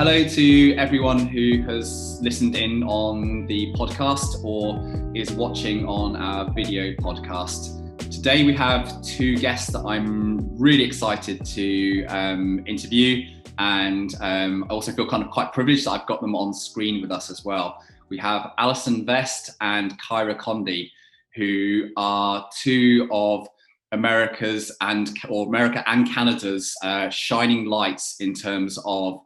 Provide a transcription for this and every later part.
Hello to everyone who has listened in on the podcast or is watching on our video podcast. Today we have two guests that I'm really excited to interview, and I also feel kind of quite privileged that I've got them on screen with us as well. We have Allison Vest and Kyra Condie, who are two of America and Canada's shining lights in terms of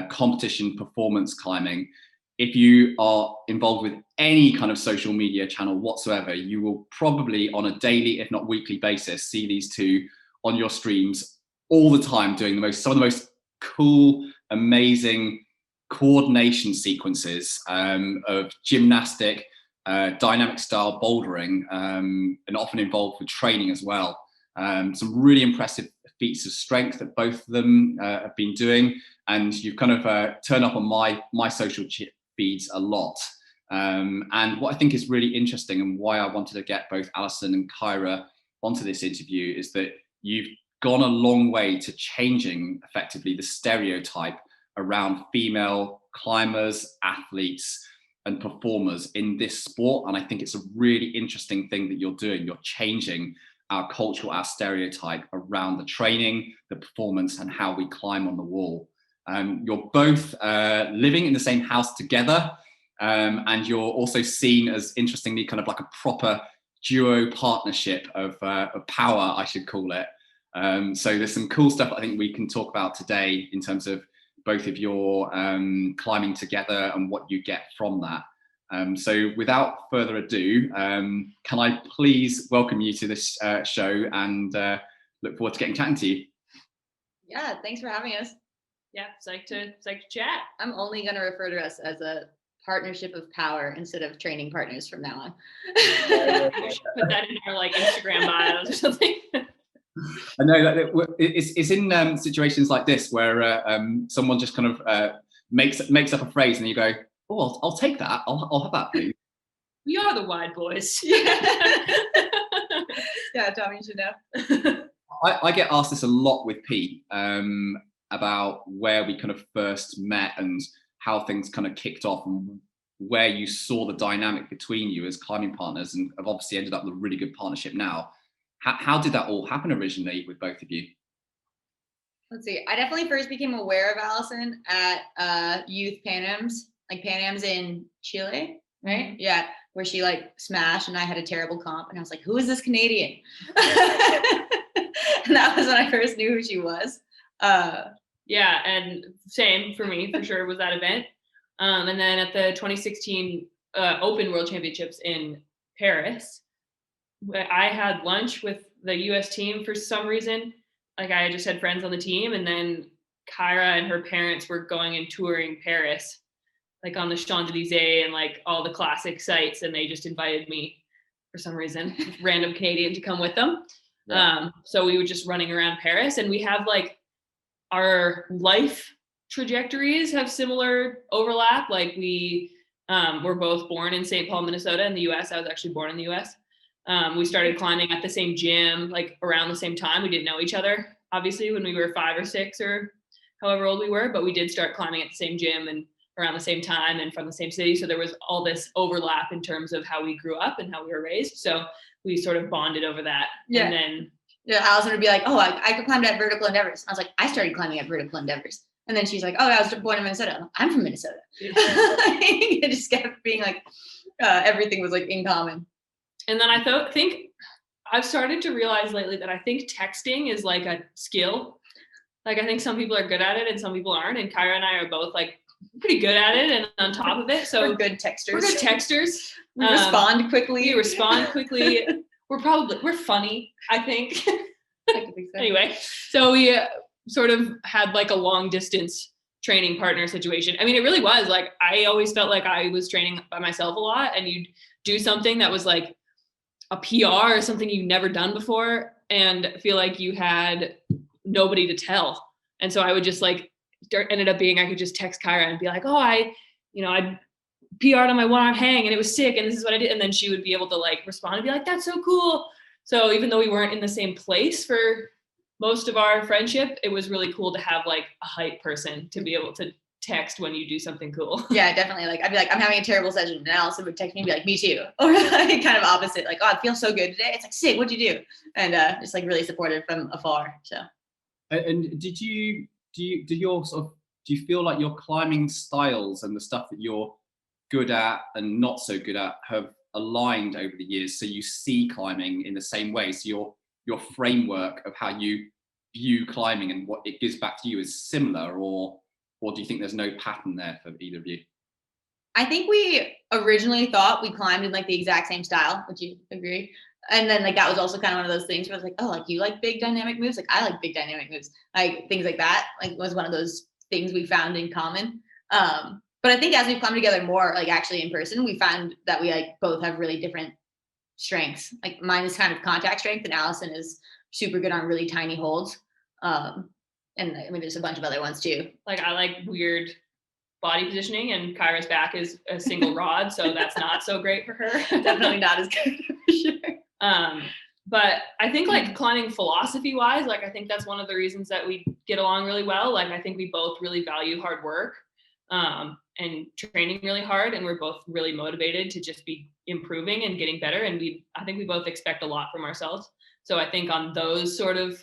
competition performance climbing. If you are involved with any kind of social media channel whatsoever, you will probably on a daily, if not weekly basis, see these two on your streams all the time doing some of the most cool, amazing coordination sequences of gymnastic, dynamic style bouldering, and often involved with training as well. Some really impressive feats of strength that both of them have been doing, and you've kind of turned up on my social feeds a lot. And what I think is really interesting, and why I wanted to get both Allison and Kyra onto this interview, is that you've gone a long way to changing effectively the stereotype around female climbers, athletes, and performers in this sport. And I think it's a really interesting thing that you're doing. You're changing our cultural, our stereotype around the training, the performance, and how we climb on the wall. You're both living in the same house together, and you're also seen as, interestingly, kind of like a proper duo partnership of power, I should call it. So there's some cool stuff I think we can talk about today in terms of both of your climbing together and what you get from that. So without further ado, can I please welcome you to this show, and look forward to chatting to you. Yeah, thanks for having us. Yeah, psyched to chat. I'm only going to refer to us as a partnership of power instead of training partners from now on. We should put that in our Instagram bios or something. I know that it's in situations like this where someone just kind of makes up a phrase, and you go, "Oh, I'll take that. I'll have that, please." We are the wide boys. Yeah, Tom, you should know. I get asked this a lot with Pete about where we kind of first met and how things kind of kicked off, and where you saw the dynamic between you as climbing partners, and have obviously ended up with a really good partnership now. How did that all happen originally with both of you? Let's see. I definitely first became aware of Allison at youth Pan Ams, like Pan Ams in Chile, right? Mm-hmm. Yeah, where she smashed, and I had a terrible comp, and I was like, "Who is this Canadian?" And that was when I first knew who she was. Yeah, and same for me, for sure, was that event. And then at the 2016 Open World Championships in Paris, I had lunch with the US team for some reason. I just had friends on the team, and then Kyra and her parents were going and touring Paris, on the Champs-Élysées and all the classic sites, and they just invited me for some reason, random Canadian, to come with them. Yeah. So we were just running around Paris, and we have our life trajectories have similar overlap. We were both born in St. Paul, Minnesota, in the US. I was actually born in the US. We started climbing at the same gym, around the same time. We didn't know each other, obviously, when we were 5 or 6 or however old we were, but we did start climbing at the same gym and around the same time and from the same city. So there was all this overlap in terms of how we grew up and how we were raised. So we sort of bonded over that. Yeah. And then Allison would be like, "Oh, I could climb at vertical endeavors." I was like, "I started climbing at vertical endeavors." And then she's like, "Oh, I was born in Minnesota." I'm from Minnesota. Yeah. It just kept being everything was in common. And then I think I've started to realize lately that I think texting is a skill. I think some people are good at it and some people aren't. And Kyra and I are both pretty good at it and on top of it. So we're good texters. We respond quickly. We're funny, I think. I can think so. Anyway, so we sort of had a long distance training partner situation. I mean, it really was I always felt like I was training by myself a lot, and you'd do something that was a PR or something you've never done before, and feel like you had nobody to tell. And so I would just ended up being, I could just text Kyra and be like, "Oh, I PR'd on my one-arm hang and it was sick, and this is what I did." And then she would be able to respond and be like, "That's so cool." So even though we weren't in the same place for most of our friendship, it was really cool to have a hype person to be able to text when you do something cool. Yeah, definitely. Like I'd be like, I'm having a terrible session, and Allison would text me and be like, me too. Or like kind of opposite, like, oh, I feel so good today. It's like, sick, what'd you do? And just like really supportive from afar. So. And do you feel like your climbing styles and the stuff that you're good at and not so good at have aligned over the years, so you see climbing in the same way, so your framework of how you view climbing and what it gives back to you is similar, or do you think there's no pattern there for either of you? I think we originally thought we climbed in like the exact same style. Would you agree? And then like that was also kind of one of those things where I was like, oh, like you like big dynamic moves, like I like big dynamic moves, like things like that. Like was one of those things we found in common. But I think as we've come together more, like actually in person, we found that we like both have really different strengths. Like mine is kind of contact strength, and Allison is super good on really tiny holds. And I mean, there's a bunch of other ones too. Like I like weird body positioning, and Kyra's back is a single rod, so that's not so great for her. Definitely not as good for sure. But I think like climbing philosophy wise, like I think that's one of the reasons that we get along really well. Like I think we both really value hard work and training really hard, and we're both really motivated to just be improving and getting better. And I think we both expect a lot from ourselves. So I think on those sort of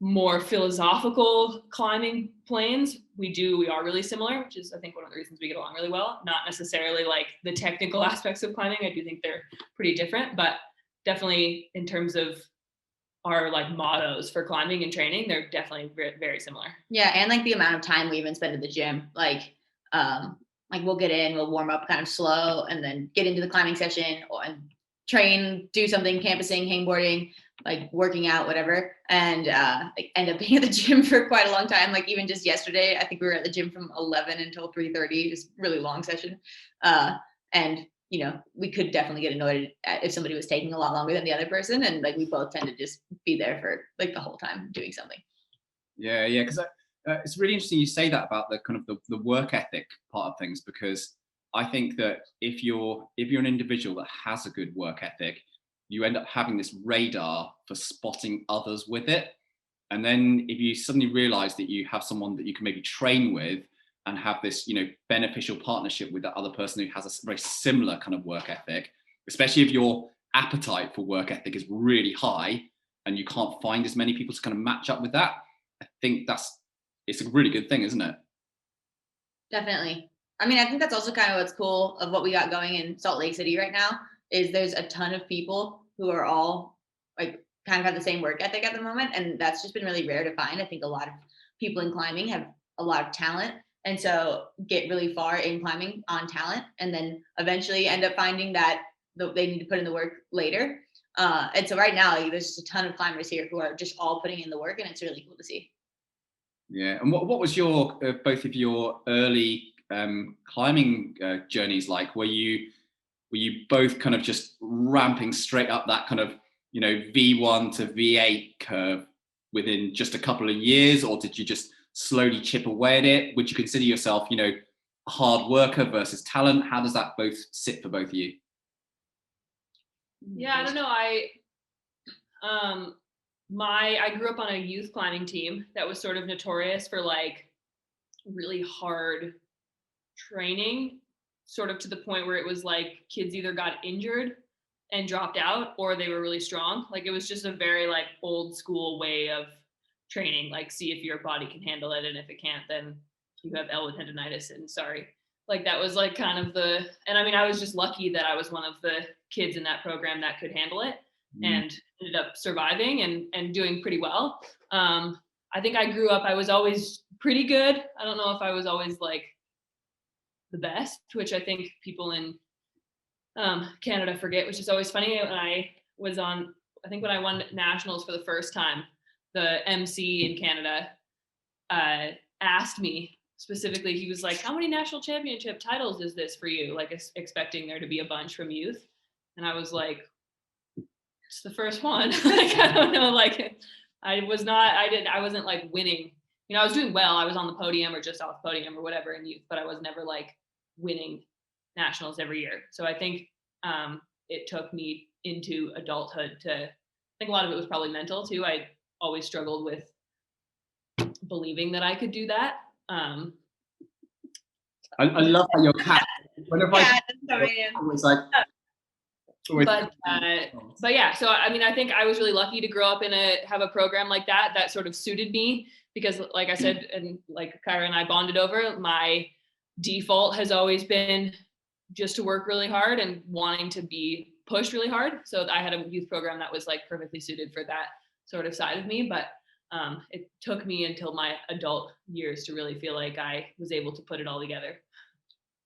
more philosophical climbing planes, we are really similar, which is I think one of the reasons we get along really well. Not necessarily like the technical aspects of climbing. I do think they're pretty different, but definitely in terms of our like mottos for climbing and training, they're definitely very, very similar. Yeah, and like the amount of time we even spend at the gym, like we'll get in, we'll warm up kind of slow, and then get into the climbing session and train, do something, campusing, hangboarding, like working out, whatever, and like end up being at the gym for quite a long time. Like even just yesterday, I think we were at the gym from 11 until 3:30, just really long session. And you know, we could definitely get annoyed if somebody was taking a lot longer than the other person, and like we both tend to just be there for like the whole time doing something. Yeah, because it's really interesting you say that about the kind of the work ethic part of things, because I think that if you're an individual that has a good work ethic, you end up having this radar for spotting others with it. And then if you suddenly realize that you have someone that you can maybe train with and have this, beneficial partnership with that other person who has a very similar kind of work ethic, especially if your appetite for work ethic is really high and you can't find as many people to kind of match up with that, I think it's a really good thing, isn't it? Definitely. I mean, I think that's also kind of what's cool of what we got going in Salt Lake City right now is there's a ton of people who are all like kind of have the same work ethic at the moment. And that's just been really rare to find. I think a lot of people in climbing have a lot of talent. And so get really far in climbing on talent, and then eventually end up finding that they need to put in the work later. And so right now, there's just a ton of climbers here who are just all putting in the work, and it's really cool to see. Yeah. And what was your both of your early climbing journeys like? Were you both kind of just ramping straight up that kind of V1 to V8 curve within just a couple of years, or did you just slowly chip away at it? Would you consider yourself a hard worker versus talent? How does that both sit for both of you? Yeah, I don't know. I grew up on a youth climbing team that was sort of notorious for like really hard training, sort of to the point where it was like kids either got injured and dropped out, or they were really strong. Like it was just a very like old school way of training, like see if your body can handle it, and if it can't, then you have elbow tendonitis and sorry. Like that was like kind of and I mean, I was just lucky that I was one of the kids in that program that could handle it and ended up surviving and doing pretty well. I think I grew up, I was always pretty good. I don't know if I was always like the best, which I think people in Canada forget, which is always funny. When I was I think when I won nationals for the first time, the MC in Canada asked me specifically, he was like, how many national championship titles is this for you? Like expecting there to be a bunch from youth. And I was like, it's the first one. Like, I don't know, like I wasn't like winning. I was doing well. I was on the podium or just off the podium or whatever in youth, but I was never like winning nationals every year. So I think it took me into adulthood I think a lot of it was probably mental too. I always struggled with believing that I could do that. I love how your cat. Whenever Yeah, it's like. But yeah, so I mean, I think I was really lucky to grow up have a program like that sort of suited me, because like I said, and like Kyra and I bonded over, my default has always been just to work really hard and wanting to be pushed really hard. So I had a youth program that was like perfectly suited for that sort of side of me. But it took me until my adult years to really feel like I was able to put it all together.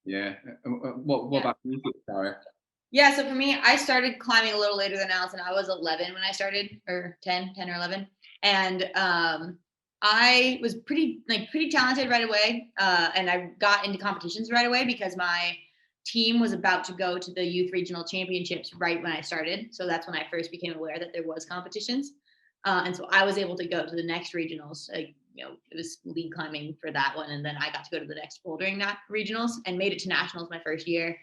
Yeah. What about you, Kyra? Yeah, so for me, I started climbing a little later than Allison. I was 11 when I started, or 10 or 11. And I was pretty talented right away. And I got into competitions right away because my team was about to go to the youth regional championships right when I started. So that's when I first became aware that there was competitions. And so I was able to go to the next regionals. Like, it was lead climbing for that one. And then I got to go to the next bouldering regionals and made it to nationals my first year.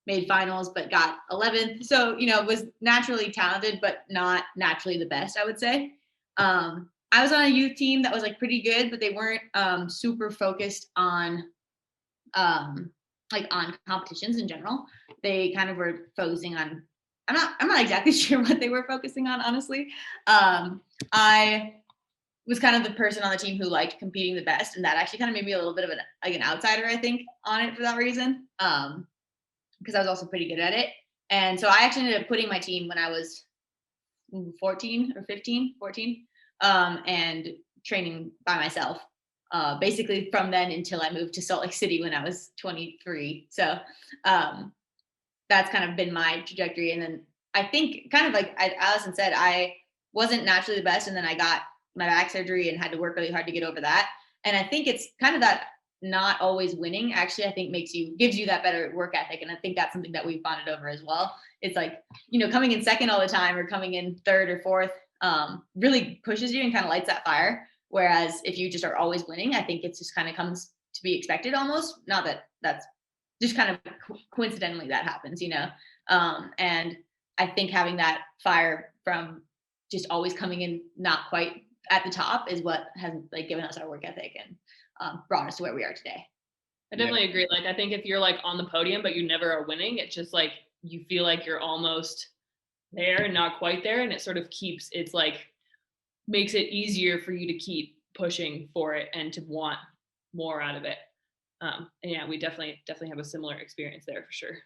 Made finals, but got 11th. So, was naturally talented, but not naturally the best, I would say. I was on a youth team that was like pretty good, but they weren't super focused on on competitions in general. They kind of were focusing on, I'm not exactly sure what they were focusing on, honestly. I was kind of the person on the team who liked competing the best, and that actually kind of made me a little bit of an outsider, I think, on it for that reason. Because I was also pretty good at it. And so I actually ended up quitting my team when I was 14, and training by myself, basically from then until I moved to Salt Lake City when I was 23. So that's kind of been my trajectory. And then I think, kind of like Allison said, I wasn't naturally the best, and then I got my back surgery and had to work really hard to get over that. And I think it's kind of that not always winning, actually, I think gives you that better work ethic. And I think that's something that we've bonded over as well. It's like, coming in second all the time or coming in third or fourth really pushes you and kind of lights that fire. Whereas if you just are always winning, I think it's just kind of comes to be expected almost. Not that that's just kind of coincidentally that happens, and I think having that fire from just always coming in not quite at the top is what has like given us our work ethic and brought us to where we are today. I definitely agree. Like, I think if you're like on the podium, but you never are winning, it's just like, you feel like you're almost there and not quite there. And it sort of makes it easier for you to keep pushing for it and to want more out of it. And yeah, we definitely have a similar experience there for sure.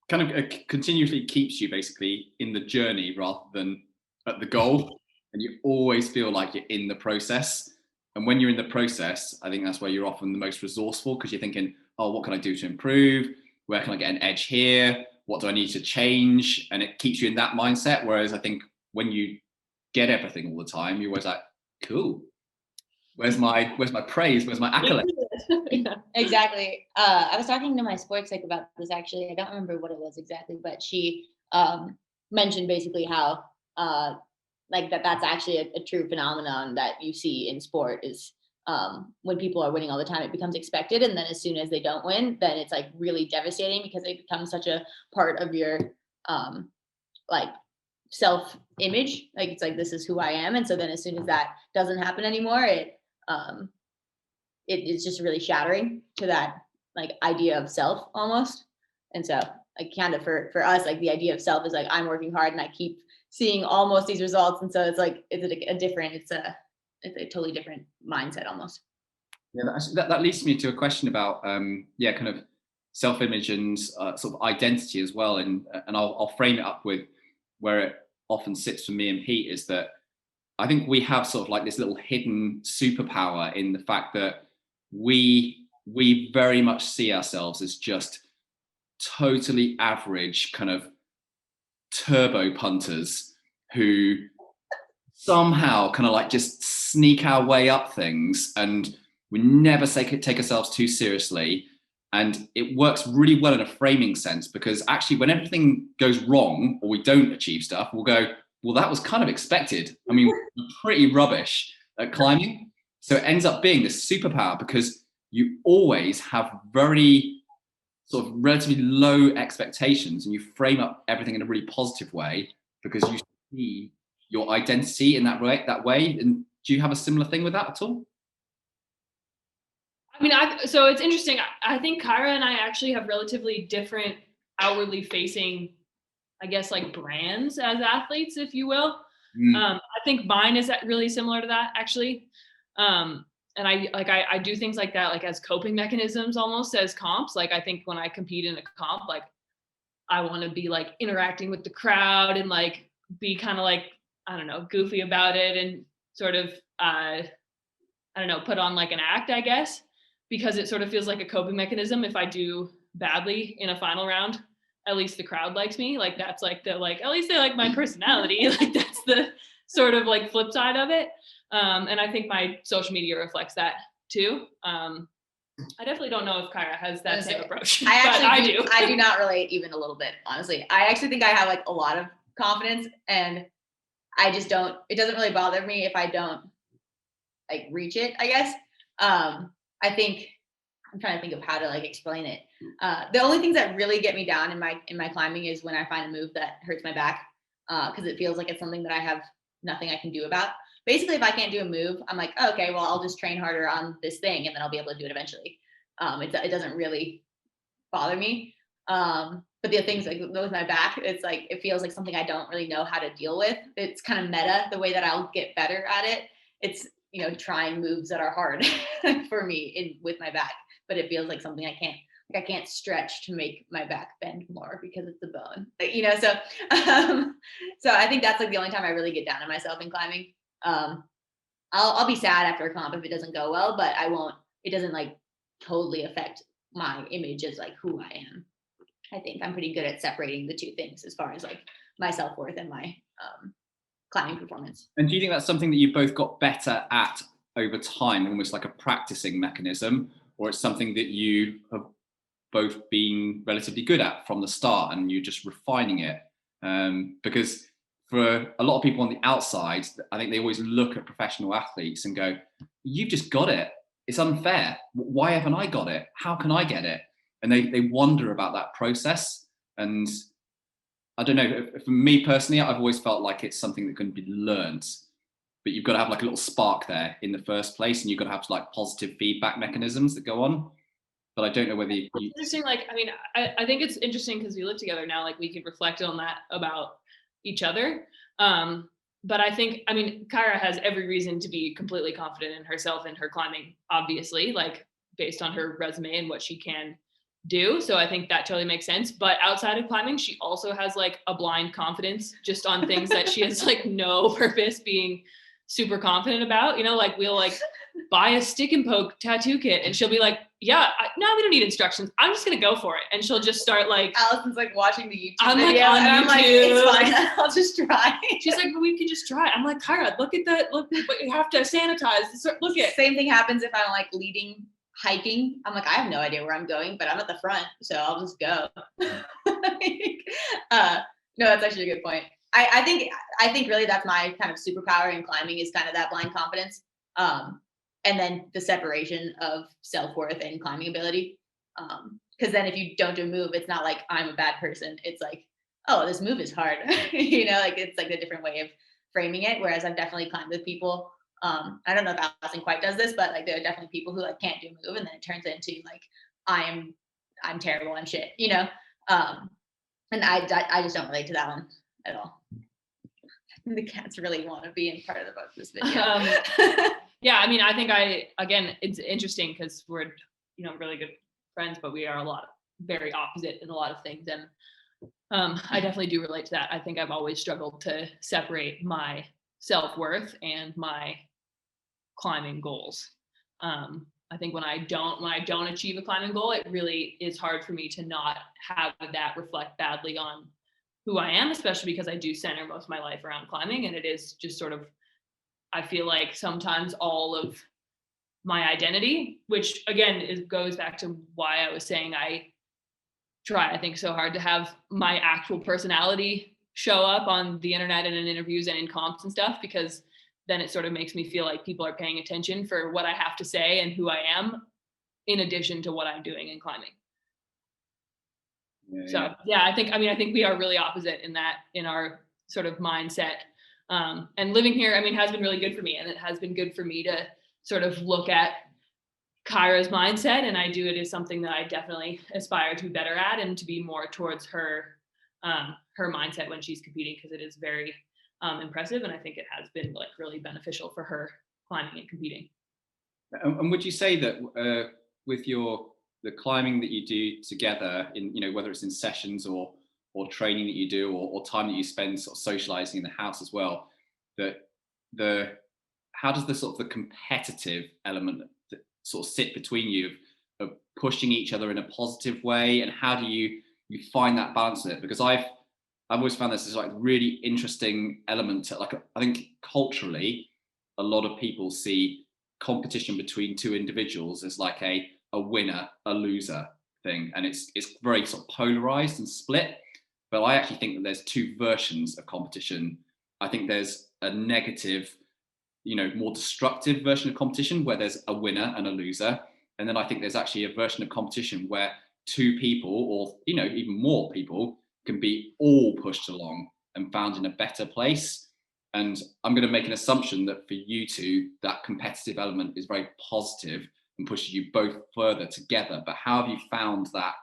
Kind of continuously keeps you basically in the journey rather than at the goal. And you always feel like you're in the process. And when you're in the process, I think that's where you're often the most resourceful, because you're thinking, oh, what can I do to improve? Where can I get an edge here? What do I need to change? And it keeps you in that mindset. Whereas I think when you get everything all the time, you're always like, cool. Where's my praise? Where's my accolade? Yeah. Exactly. I was talking to my sports psych about this, actually. I don't remember what it was exactly, but she mentioned basically how that's actually a true phenomenon that you see in sport is when people are winning all the time, it becomes expected. And then as soon as they don't win, then it's like really devastating, because it becomes such a part of your self-image. Like, it's like, this is who I am. And so then as soon as that doesn't happen anymore, it is just really shattering to that like idea of self almost. And so like kind of for us, like the idea of self is like, I'm working hard and I keep seeing almost these results. And so it's like, it's a totally different mindset almost. Yeah, that leads me to a question about kind of self-image and sort of identity as well. And I'll frame it up with where it often sits for me and Pete, is that I think we have sort of like this little hidden superpower in the fact that we very much see ourselves as just totally average kind of turbo punters who somehow kind of like just sneak our way up things, and we never take ourselves too seriously. And it works really well in a framing sense, because actually when everything goes wrong or we don't achieve stuff, we'll go, well, that was kind of expected. I mean, we're pretty rubbish at climbing. So it ends up being this superpower, because you always have very sort of relatively low expectations, and you frame up everything in a really positive way because you see your identity in that way. And do you have a similar thing with that at all? I mean, so it's interesting. I think Kyra and I actually have relatively different outwardly facing, I guess, like brands as athletes, if you will. I think mine is really similar to that, actually. And I do things like that, like as coping mechanisms, almost as comps. Like I think when I compete in a comp, like I want to be like interacting with the crowd and like be kind of like, I don't know, goofy about it and sort of, I don't know, put on like an act, I guess, because it sort of feels like a coping mechanism. If I do badly in a final round, at least the crowd likes me. Like that's like the, like, at least they like my personality. Like that's the sort of like flip side of it. And I think my social media reflects that too. I definitely don't know if Kyra has that same approach, but I do. I do not relate even a little bit, honestly. I actually think I have like a lot of confidence, and I just don't, it doesn't really bother me if I don't like reach it, I guess. I think I'm trying to think of how to like explain it. The only things that really get me down in my climbing is when I find a move that hurts my back, because it feels like it's something that I have nothing I can do about. Basically, if I can't do a move, I'm like, oh, okay, well, I'll just train harder on this thing, and then I'll be able to do it eventually. It doesn't really bother me. But the things like with my back, it's like, it feels like something I don't really know how to deal with. It's kind of meta the way that I'll get better at it. It's, you know, trying moves that are hard for me with my back, but it feels like something I can't stretch to make my back bend more because it's a bone, you know? So, so I think that's like the only time I really get down on myself in climbing. I'll be sad after a comp if it doesn't go well, but it doesn't like totally affect my image as like who I am. I think I'm pretty good at separating the two things as far as like my self-worth and my climbing performance. And do you think that's something that you both got better at over time, almost like a practicing mechanism, or it's something that you have both been relatively good at from the start and you're just refining it? Because for a lot of people on the outside, I think they always look at professional athletes and go, you've just got it. It's unfair. Why haven't I got it? How can I get it? And they wonder about that process. And I don't know, for me personally, I've always felt like it's something that can be learned, but you've got to have like a little spark there in the first place, and you've got to have like positive feedback mechanisms that go on. But I don't know whether interesting. Like, I mean, I think it's interesting because we live together now, like we can reflect on that about each other. But I think, I mean, Kyra has every reason to be completely confident in herself and her climbing, obviously, like based on her resume and what she can do. So I think that totally makes sense. But outside of climbing, she also has like a blind confidence just on things that she has like no purpose being super confident about, you know, like we'll like buy a stick and poke tattoo kit and she'll be like, yeah, no, we don't need instructions. I'm just going to go for it. And she'll just start like, Allison's like watching the YouTube I'm video, like on and I'm YouTube. like, it's fine, I'll just try. She's like, we can just try. I'm like, Kyra, look at that. Look, but you have to sanitize. Look at. Same thing happens if I'm like leading hiking. I'm like, I have no idea where I'm going, but I'm at the front, so I'll just go. No, that's actually a good point. I think really that's my kind of superpower in climbing is kind of that blind confidence. And then the separation of self-worth and climbing ability. Because then if you don't do a move, it's not like I'm a bad person. It's like, oh, this move is hard. You know, like it's like a different way of framing it. Whereas I've definitely climbed with people. I don't know if Allison quite does this, but like there are definitely people who like can't do a move, and then it turns into like I'm terrible, I'm shit, you know. And I just don't relate to that one at all. The cats really want to be in part of this video. Yeah, I mean, I think again, it's interesting because we're, you know, really good friends, but we are very opposite in a lot of things. And I definitely do relate to that. I think I've always struggled to separate my self-worth and my climbing goals. I think when I don't achieve a climbing goal, it really is hard for me to not have that reflect badly on who I am, especially because I do center most of my life around climbing. And it is just sort of, I feel like sometimes all of my identity, which again, goes back to why I was saying I try, I think, so hard to have my actual personality show up on the internet and in interviews and in comps and stuff, because then it sort of makes me feel like people are paying attention for what I have to say and who I am, in addition to what I'm doing in climbing. I think we are really opposite in that, in our sort of mindset. And living here, I mean, has been really good for me, and it has been good for me to sort of look at Kyra's mindset, and I do it as something that I definitely aspire to be better at and to be more towards her mindset when she's competing, because it is very impressive, and I think it has been like really beneficial for her climbing and competing. And would you say that with the climbing that you do together, in whether it's in sessions or training that you do, or time that you spend sort of socializing in the house as well, that how does the sort of the competitive element that sort of sit between you of pushing each other in a positive way, and how do you find that balance in it? Because I've always found this as like really interesting element to, like, I think culturally a lot of people see competition between two individuals as like a winner, a loser thing, and it's very sort of polarized and split. But I actually think that there's two versions of competition. I think there's a negative, more destructive version of competition where there's a winner and a loser, and then I think there's actually a version of competition where two people, or even more people, can be all pushed along and found in a better place. And I'm going to make an assumption that for you two, that competitive element is very positive and pushes you both further together. But how have you found that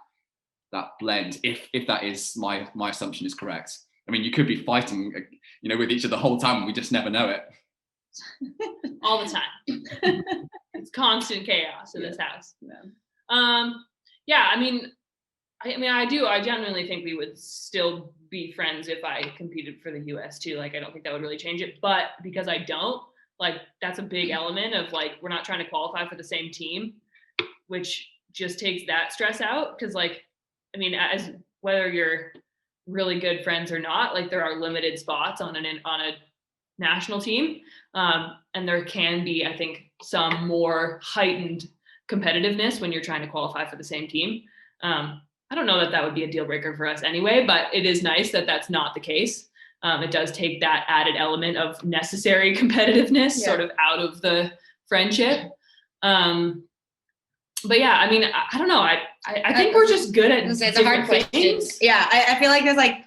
blend, if that is my assumption is correct? I mean, you could be fighting, with each other the whole time. We just never know it. All the time. It's constant chaos in this house. Yeah. I genuinely think we would still be friends if I competed for the US too. Like, I don't think that would really change it, but because I don't, like, that's a big element of, like, we're not trying to qualify for the same team, which just takes that stress out. Cause, like, as whether you're really good friends or not, like, there are limited spots on a national team. And there can be, I think, some more heightened competitiveness when you're trying to qualify for the same team. I don't know that would be a deal breaker for us anyway, but it is nice that that's not the case. It does take that added element of necessary competitiveness sort of out of the friendship. But yeah, I don't know. I think we're just good at it's a hard question. Yeah, I feel like there's like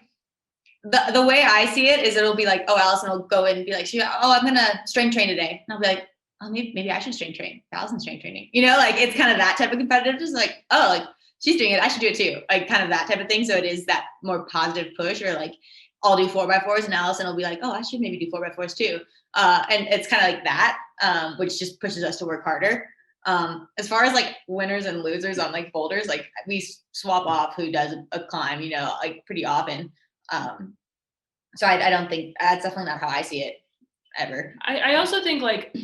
the way I see it is it'll be like, oh, Allison will go in and be like, I'm gonna strength train today, and I'll be like, oh, maybe I should strength train. Allison's strength training, like, it's kind of that type of competitiveness. Like, oh, like, she's doing it, I should do it too, like, kind of that type of thing. So it is that more positive push, or like, I'll do 4x4s and Allison will be like, oh, I should maybe do 4x4s too. And it's kind of like that, which just pushes us to work harder. As far as like winners and losers on like boulders, like, we swap off who does a climb, like, pretty often. So I don't think that's definitely not how I see it ever. I also think, like,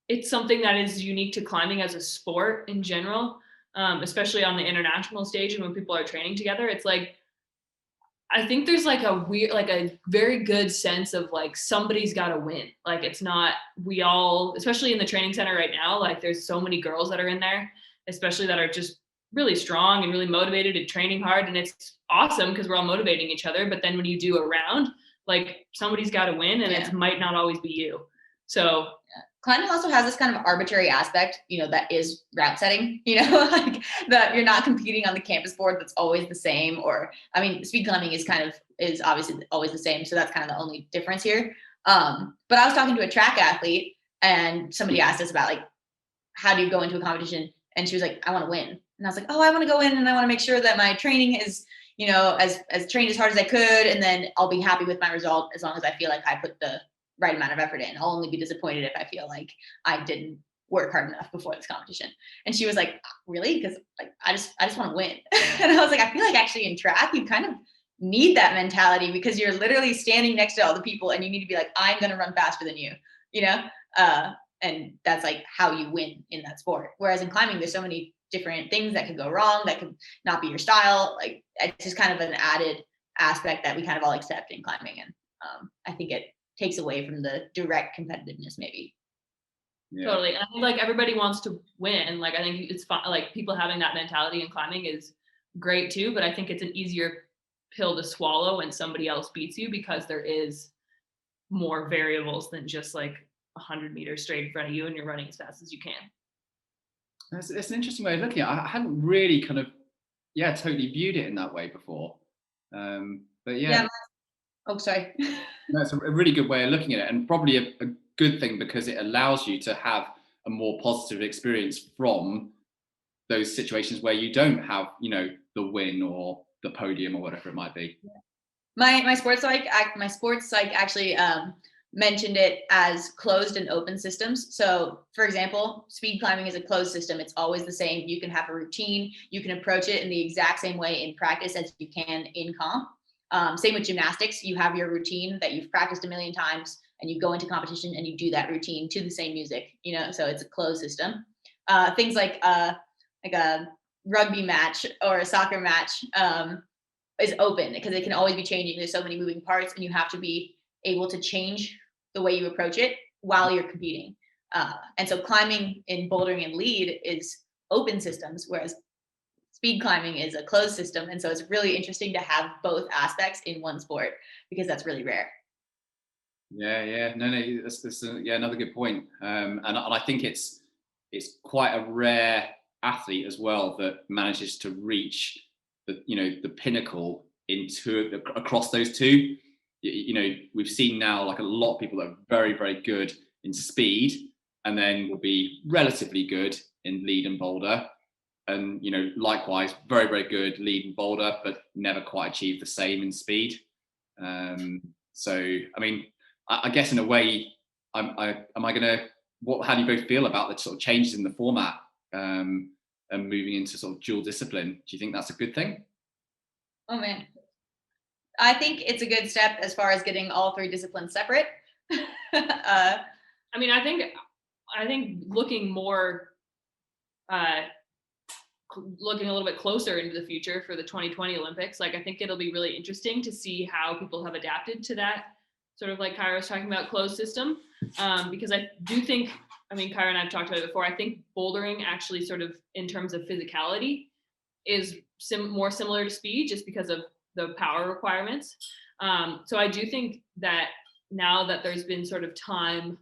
it's something that is unique to climbing as a sport in general, especially on the international stage and when people are training together. It's like, I think there's like a very good sense of, like, somebody's got to win. Like, it's not, we all, especially in the training center right now, like, there's so many girls that are in there, especially that are just really strong and really motivated and training hard. And it's awesome because we're all motivating each other. But then when you do a round, like, somebody's got to win, and it might not always be you. So climbing also has this kind of arbitrary aspect, that is route setting, like, that you're not competing on the campus board that's always the same. Or, speed climbing is obviously always the same. So that's kind of the only difference here. But I was talking to a track athlete, and somebody asked us about, like, how do you go into a competition? And she was like, I want to win. And I was like, oh, I want to go in and I want to make sure that my training is, as trained as hard as I could. And then I'll be happy with my result as long as I feel like I put the right amount of effort in. I'll only be disappointed if I feel like I didn't work hard enough before this competition. And she was like, really? Because, like, I just want to win. And I was like, I feel like actually in track, you kind of need that mentality, because you're literally standing next to all the people and you need to be like, I'm going to run faster than you, and that's like how you win in that sport. Whereas in climbing, there's so many different things that could go wrong, that could not be your style. Like, it's just kind of an added aspect that we kind of all accept in climbing. And I think it takes away from the direct competitiveness, maybe. Yeah. Totally. And I think, like, everybody wants to win. Like, I think it's fun, like, people having that mentality in climbing is great too, but I think it's an easier pill to swallow when somebody else beats you, because there is more variables than just like 100 meters straight in front of you and you're running as fast as you can. It's an interesting way of looking at it. I hadn't really kind of, totally viewed it in that way before. But yeah. Oh, sorry. No, it's a really good way of looking at it, and probably a good thing, because it allows you to have a more positive experience from those situations where you don't have, you know, the win or the podium or whatever it might be. My sports psych actually mentioned it as closed and open systems. So for example, speed climbing is a closed system. It's always the same. You can have a routine. You can approach it in the exact same way in practice as you can in comp. Same with gymnastics. You have your routine that you've practiced a million times, and you go into competition and you do that routine to the same music, you know, so it's a closed system. Things like a rugby match or a soccer match is open because it can always be changing. There's so many moving parts, and you have to be able to change the way you approach it while you're competing. And so climbing in bouldering and lead is open systems, whereas speed climbing is a closed system. And so it's really interesting to have both aspects in one sport because that's really rare. Yeah, no, that's another good point. And I think it's quite a rare athlete as well that manages to reach the pinnacle across those two. You know, we've seen now like a lot of people that are very, very good in speed, and then will be relatively good in lead and boulder, and you know, likewise very, very good lead and boulder, but never quite achieve the same in speed. So I mean, I guess in a way, how do you both feel about the sort of changes in the format and moving into sort of dual discipline? Do you think that's a good thing? Oh man, I think it's a good step as far as getting all three disciplines separate. I mean, I think looking more, looking a little bit closer into the future for the 2020 Olympics, like I think it'll be really interesting to see how people have adapted to that sort of like Kyra was talking about closed system, because I do think, I mean, Kyra and I've talked about it before, I think bouldering actually sort of in terms of physicality is more similar to speed just because of the power requirements. So I do think that now that there's been sort of time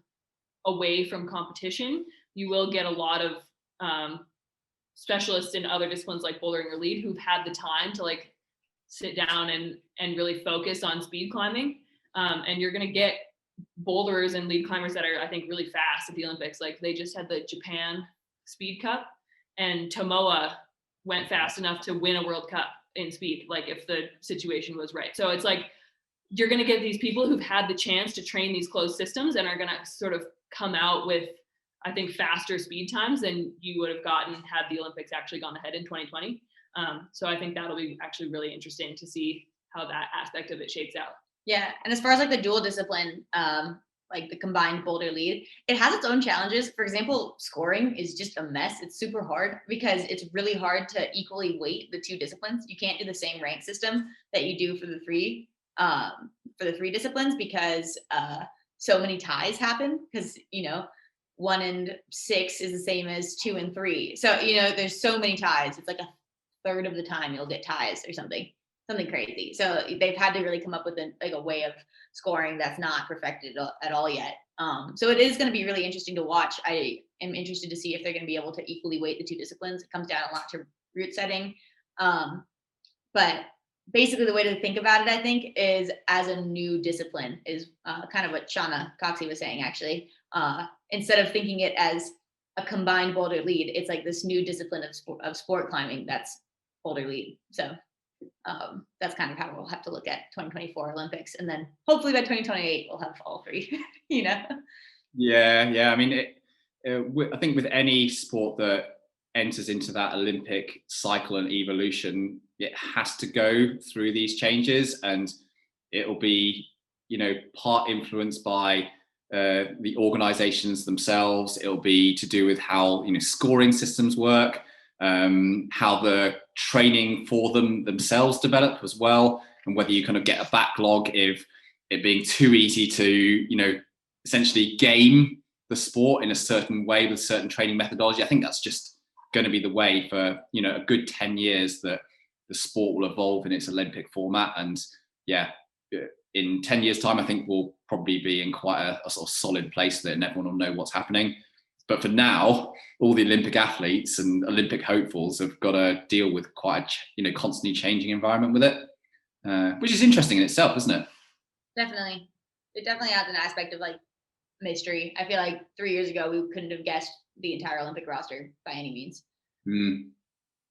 away from competition, you will get a lot of specialists in other disciplines like bouldering or lead who've had the time to like sit down and really focus on speed climbing. And you're going to get boulderers and lead climbers that are, I think, really fast at the Olympics. Like they just had the Japan Speed Cup, and Tomoa went fast enough to win a World Cup in speed, like if the situation was right. So it's like you're going to get these people who've had the chance to train these closed systems and are going to sort of come out with, I think, faster speed times than you would have gotten had the Olympics actually gone ahead in 2020. So I think that'll be actually really interesting to see how that aspect of it shakes out. Yeah, and as far as like the dual discipline, like the combined boulder lead, it has its own challenges. For example, scoring is just a mess. It's super hard because it's really hard to equally weight the two disciplines. You can't do the same rank system that you do for the three disciplines because so many ties happen because, you know, 1 and 6 is the same as 2 and 3. So, you know, there's so many ties. It's like a third of the time you'll get ties or something crazy. So they've had to really come up with a way of scoring that's not perfected at all yet. So it is going to be really interesting to watch. I am interested to see if they're going to be able to equally weight the two disciplines. It comes down a lot to route setting. But basically the way to think about it, I think, is as a new discipline is kind of what Shauna Coxey was saying, actually. Instead of thinking it as a combined boulder lead, it's like this new discipline of sport climbing that's boulder lead. So that's kind of how we'll have to look at 2024 Olympics, and then hopefully by 2028 we'll have all three. You know. Yeah. I mean, I think with any sport that enters into that Olympic cycle and evolution, it has to go through these changes, and it'll be, you know, part influenced by the organizations themselves. It'll be to do with how, you know, scoring systems work, how the training for themselves develop as well, and whether you kind of get a backlog of it being too easy to, you know, essentially game the sport in a certain way with certain training methodology. I think that's just going to be the way for, you know, a good 10 years that the sport will evolve in its Olympic format. And yeah, in 10 years time, I think we'll probably be in quite a sort of solid place there, and everyone will know what's happening. But for now, all the Olympic athletes and Olympic hopefuls have got to deal with quite a, you know, constantly changing environment with it, which is interesting in itself, isn't it? Definitely. It definitely adds an aspect of like mystery. I feel like 3 years ago, we couldn't have guessed the entire Olympic roster by any means.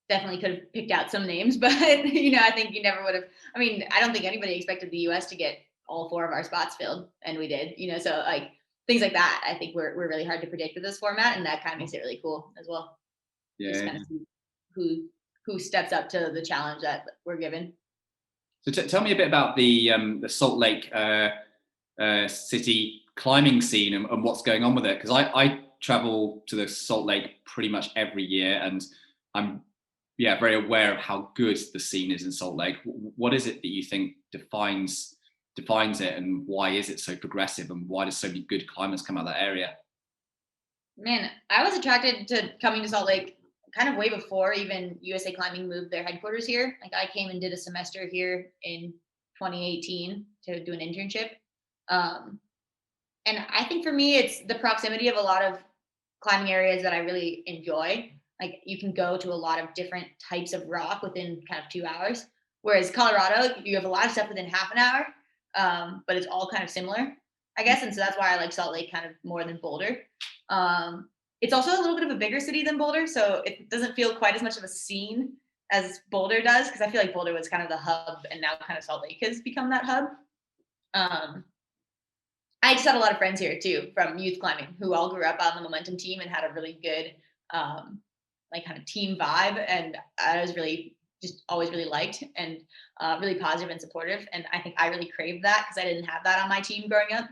Definitely could have picked out some names, but I think you never would have. I mean, I don't think anybody expected the US to get all 4 of our spots filled, and we did. So like things like that, I think were really hard to predict with this format, and that kind of makes it really cool as well. Yeah. Just kind of see who steps up to the challenge that we're given. So tell me a bit about the Salt Lake City climbing scene and what's going on with it, because I travel to the Salt Lake pretty much every year, and I'm very aware of how good the scene is in Salt Lake. What is it that you think defines it, and why is it so progressive, and why does so many good climbers come out of that area? Man, I was attracted to coming to Salt Lake kind of way before even USA Climbing moved their headquarters here. Like I came and did a semester here in 2018 to do an internship. And I think for me, it's the proximity of a lot of climbing areas that I really enjoy. Like you can go to a lot of different types of rock within kind of 2 hours. Whereas Colorado, you have a lot of stuff within half an hour, but it's all kind of similar, I guess. And so that's why I like Salt Lake kind of more than Boulder. It's also a little bit of a bigger city than Boulder, so it doesn't feel quite as much of a scene as Boulder does, because I feel like Boulder was kind of the hub, and now kind of Salt Lake has become that hub. I just had a lot of friends here too from youth climbing who all grew up on the Momentum team and had a really good like kind of team vibe, and I was really just always really liked and really positive and supportive, and I think I really craved that because I didn't have that on my team growing up.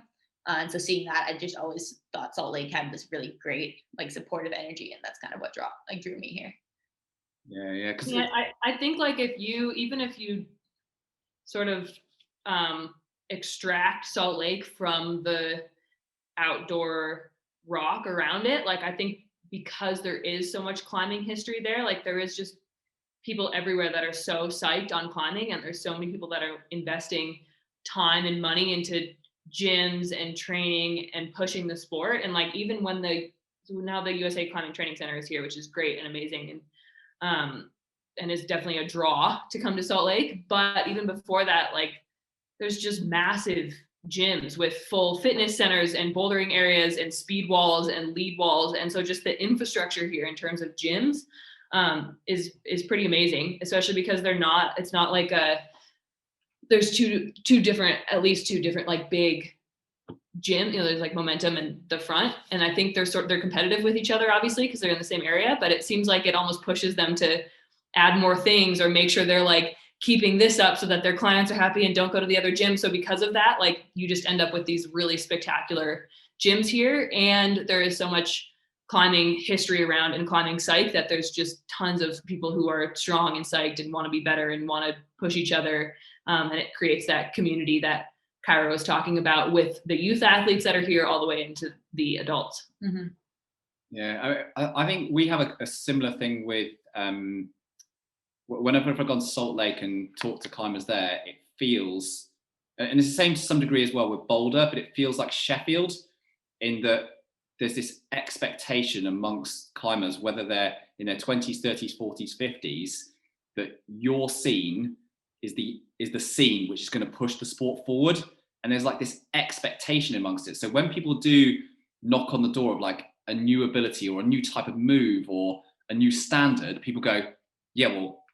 And so seeing that, I just always thought Salt Lake had this really great, like supportive energy, and that's kind of what drew me here. Yeah. I think like even if you sort of extract Salt Lake from the outdoor rock around it, like I think because there is so much climbing history there, like there is just people everywhere that are so psyched on climbing, and there's so many people that are investing time and money into gyms and training and pushing the sport. And like even when now the USA Climbing Training Center is here, which is great and amazing, and is definitely a draw to come to Salt Lake. But even before that, like there's just massive gyms with full fitness centers and bouldering areas and speed walls and lead walls, and so just the infrastructure here in terms of gyms is pretty amazing, especially because it's not like there's at least two different like big gym, there's like Momentum and the Front, and I think they're competitive with each other obviously because they're in the same area, but it seems like it almost pushes them to add more things or make sure they're like keeping this up so that their clients are happy and don't go to the other gym. So because of that, like you just end up with these really spectacular gyms here, and there is so much climbing history around and climbing psych that there's just tons of people who are strong and psyched and want to be better and want to push each other. And it creates that community that Kyra was talking about with the youth athletes that are here all the way into the adults. Mm-hmm. Yeah, I think we have a similar thing with whenever I've gone to Salt Lake and talked to climbers there, it feels, and it's the same to some degree as well with Boulder, but it feels like Sheffield in that there's this expectation amongst climbers, whether they're in their 20s, 30s, 40s, 50s, that your scene is the scene which is going to push the sport forward. And there's like this expectation amongst it. So when people do knock on the door of like a new ability or a new type of move or a new standard, people go, yeah, well,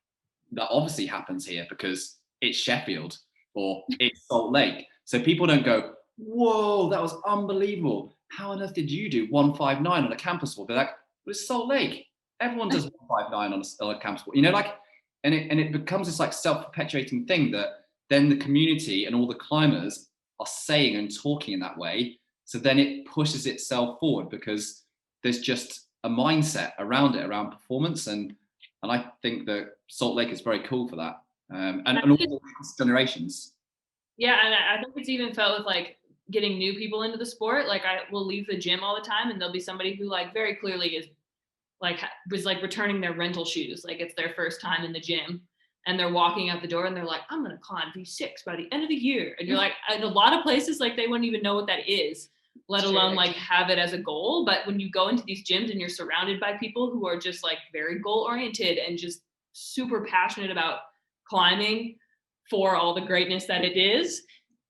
that obviously happens here because it's Sheffield or it's Salt Lake. So people don't go, whoa, that was unbelievable. How on earth did you do 159 on a campus wall? They're like, well, it's Salt Lake. Everyone does 159 on a campus wall. Like, and it becomes this like self-perpetuating thing that then the community and all the climbers are saying and talking in that way. So then it pushes itself forward because there's just a mindset around it, around performance. And I think that Salt Lake is very cool for that. And all generations. Yeah, and I think it's even felt with like getting new people into the sport. Like I will leave the gym all the time and there'll be somebody who like very clearly was returning their rental shoes. Like it's their first time in the gym and they're walking out the door and they're like, I'm going to climb V6 by the end of the year. And you're like, in a lot of places, like they wouldn't even know what that is, let alone like have it as a goal. But when you go into these gyms and you're surrounded by people who are just like very goal oriented and just super passionate about climbing for all the greatness that it is,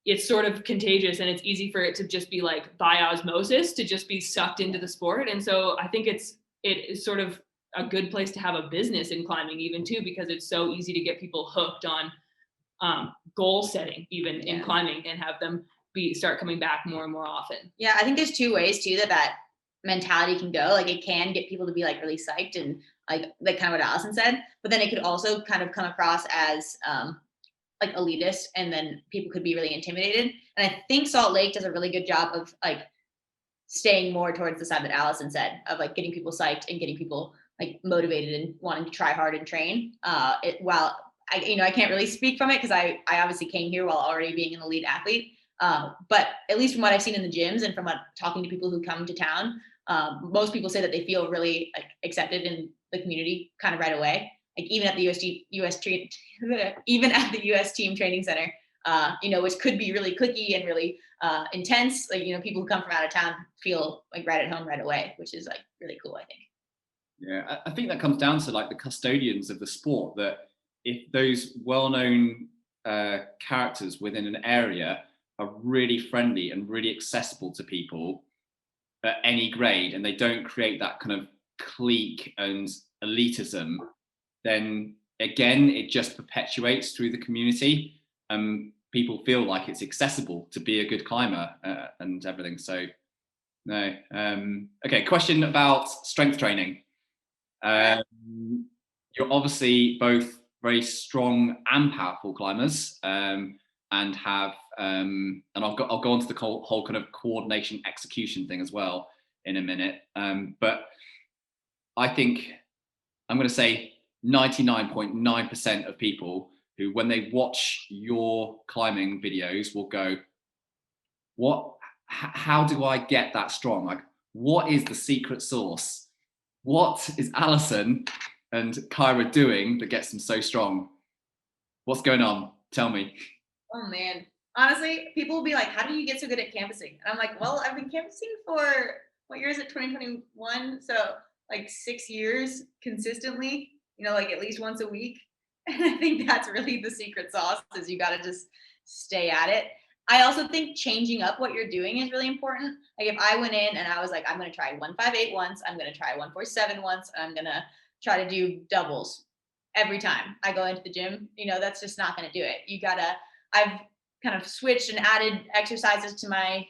it's sort of contagious, and it's easy for it to just be like by osmosis to just be sucked into the sport. And so I think it is sort of a good place to have a business in climbing even too, because it's so easy to get people hooked on goal setting even in climbing, and have them start coming back more and more often. Yeah, I think there's two ways too that mentality can go. Like, it can get people to be like really psyched and like kind of what Allison said, but then it could also kind of come across as like elitist, and then people could be really intimidated. And I think Salt Lake does a really good job of like staying more towards the side that Allison said, of like getting people psyched and getting people like motivated and wanting to try hard and train. While I can't really speak from it because I obviously came here while already being an elite athlete. But at least from what I've seen in the gyms and from talking to people who come to town, most people say that they feel really like accepted in the community kind of right away. Like even at the even at the US team training center, which could be really cliquey and really intense. Like, people who come from out of town feel like right at home right away, which is like really cool, I think. Yeah, I think that comes down to like the custodians of the sport, that if those well-known characters within an area are really friendly and really accessible to people at any grade, and they don't create that kind of clique and elitism, then again, it just perpetuates through the community. People feel like it's accessible to be a good climber and everything. So no. Okay, question about strength training. You're obviously both very strong and powerful climbers, and have and I'll go on to the whole kind of coordination execution thing as well in a minute. But I think I'm going to say 99.9% of people who, when they watch your climbing videos, will go, how do I get that strong? Like, what is the secret sauce? What is Allison and Kyra doing that gets them so strong? What's going on? Tell me. Oh man, honestly, people will be like, how do you get so good at campusing? And I'm like, well, I've been campusing for, what year is it, 2021? So like 6 years consistently, like at least once a week. And I think that's really the secret sauce, is you got to just stay at it. I also think changing up what you're doing is really important. Like if I went in and I was like, I'm going to try 158 once, I'm going to try 147 once, and I'm going to try to do doubles every time I go into the gym, that's just not going to do it. I've kind of switched and added exercises to my,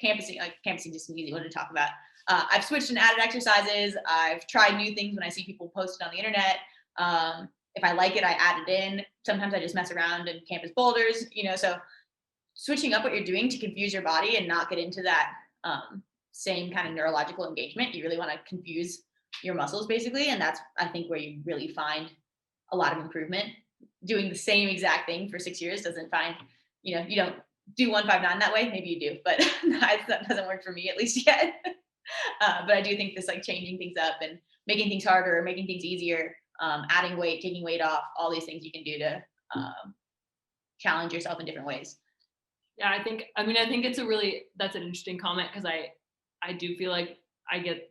campusing. Like campusing just an easy one to talk about. I've switched and added exercises. I've tried new things when I see people post it on the internet. If I like it, I add it in. Sometimes I just mess around and campus boulders, so switching up what you're doing to confuse your body and not get into that same kind of neurological engagement. You really want to confuse your muscles basically. And that's, I think, where you really find a lot of improvement. Doing the same exact thing for 6 years doesn't find, you don't do 159 that way. Maybe you do, but that doesn't work for me, at least yet. But I do think this like changing things up and making things harder, making things easier, adding weight, taking weight off, all these things you can do to challenge yourself in different ways. Yeah, I think it's that's an interesting comment, because I do feel like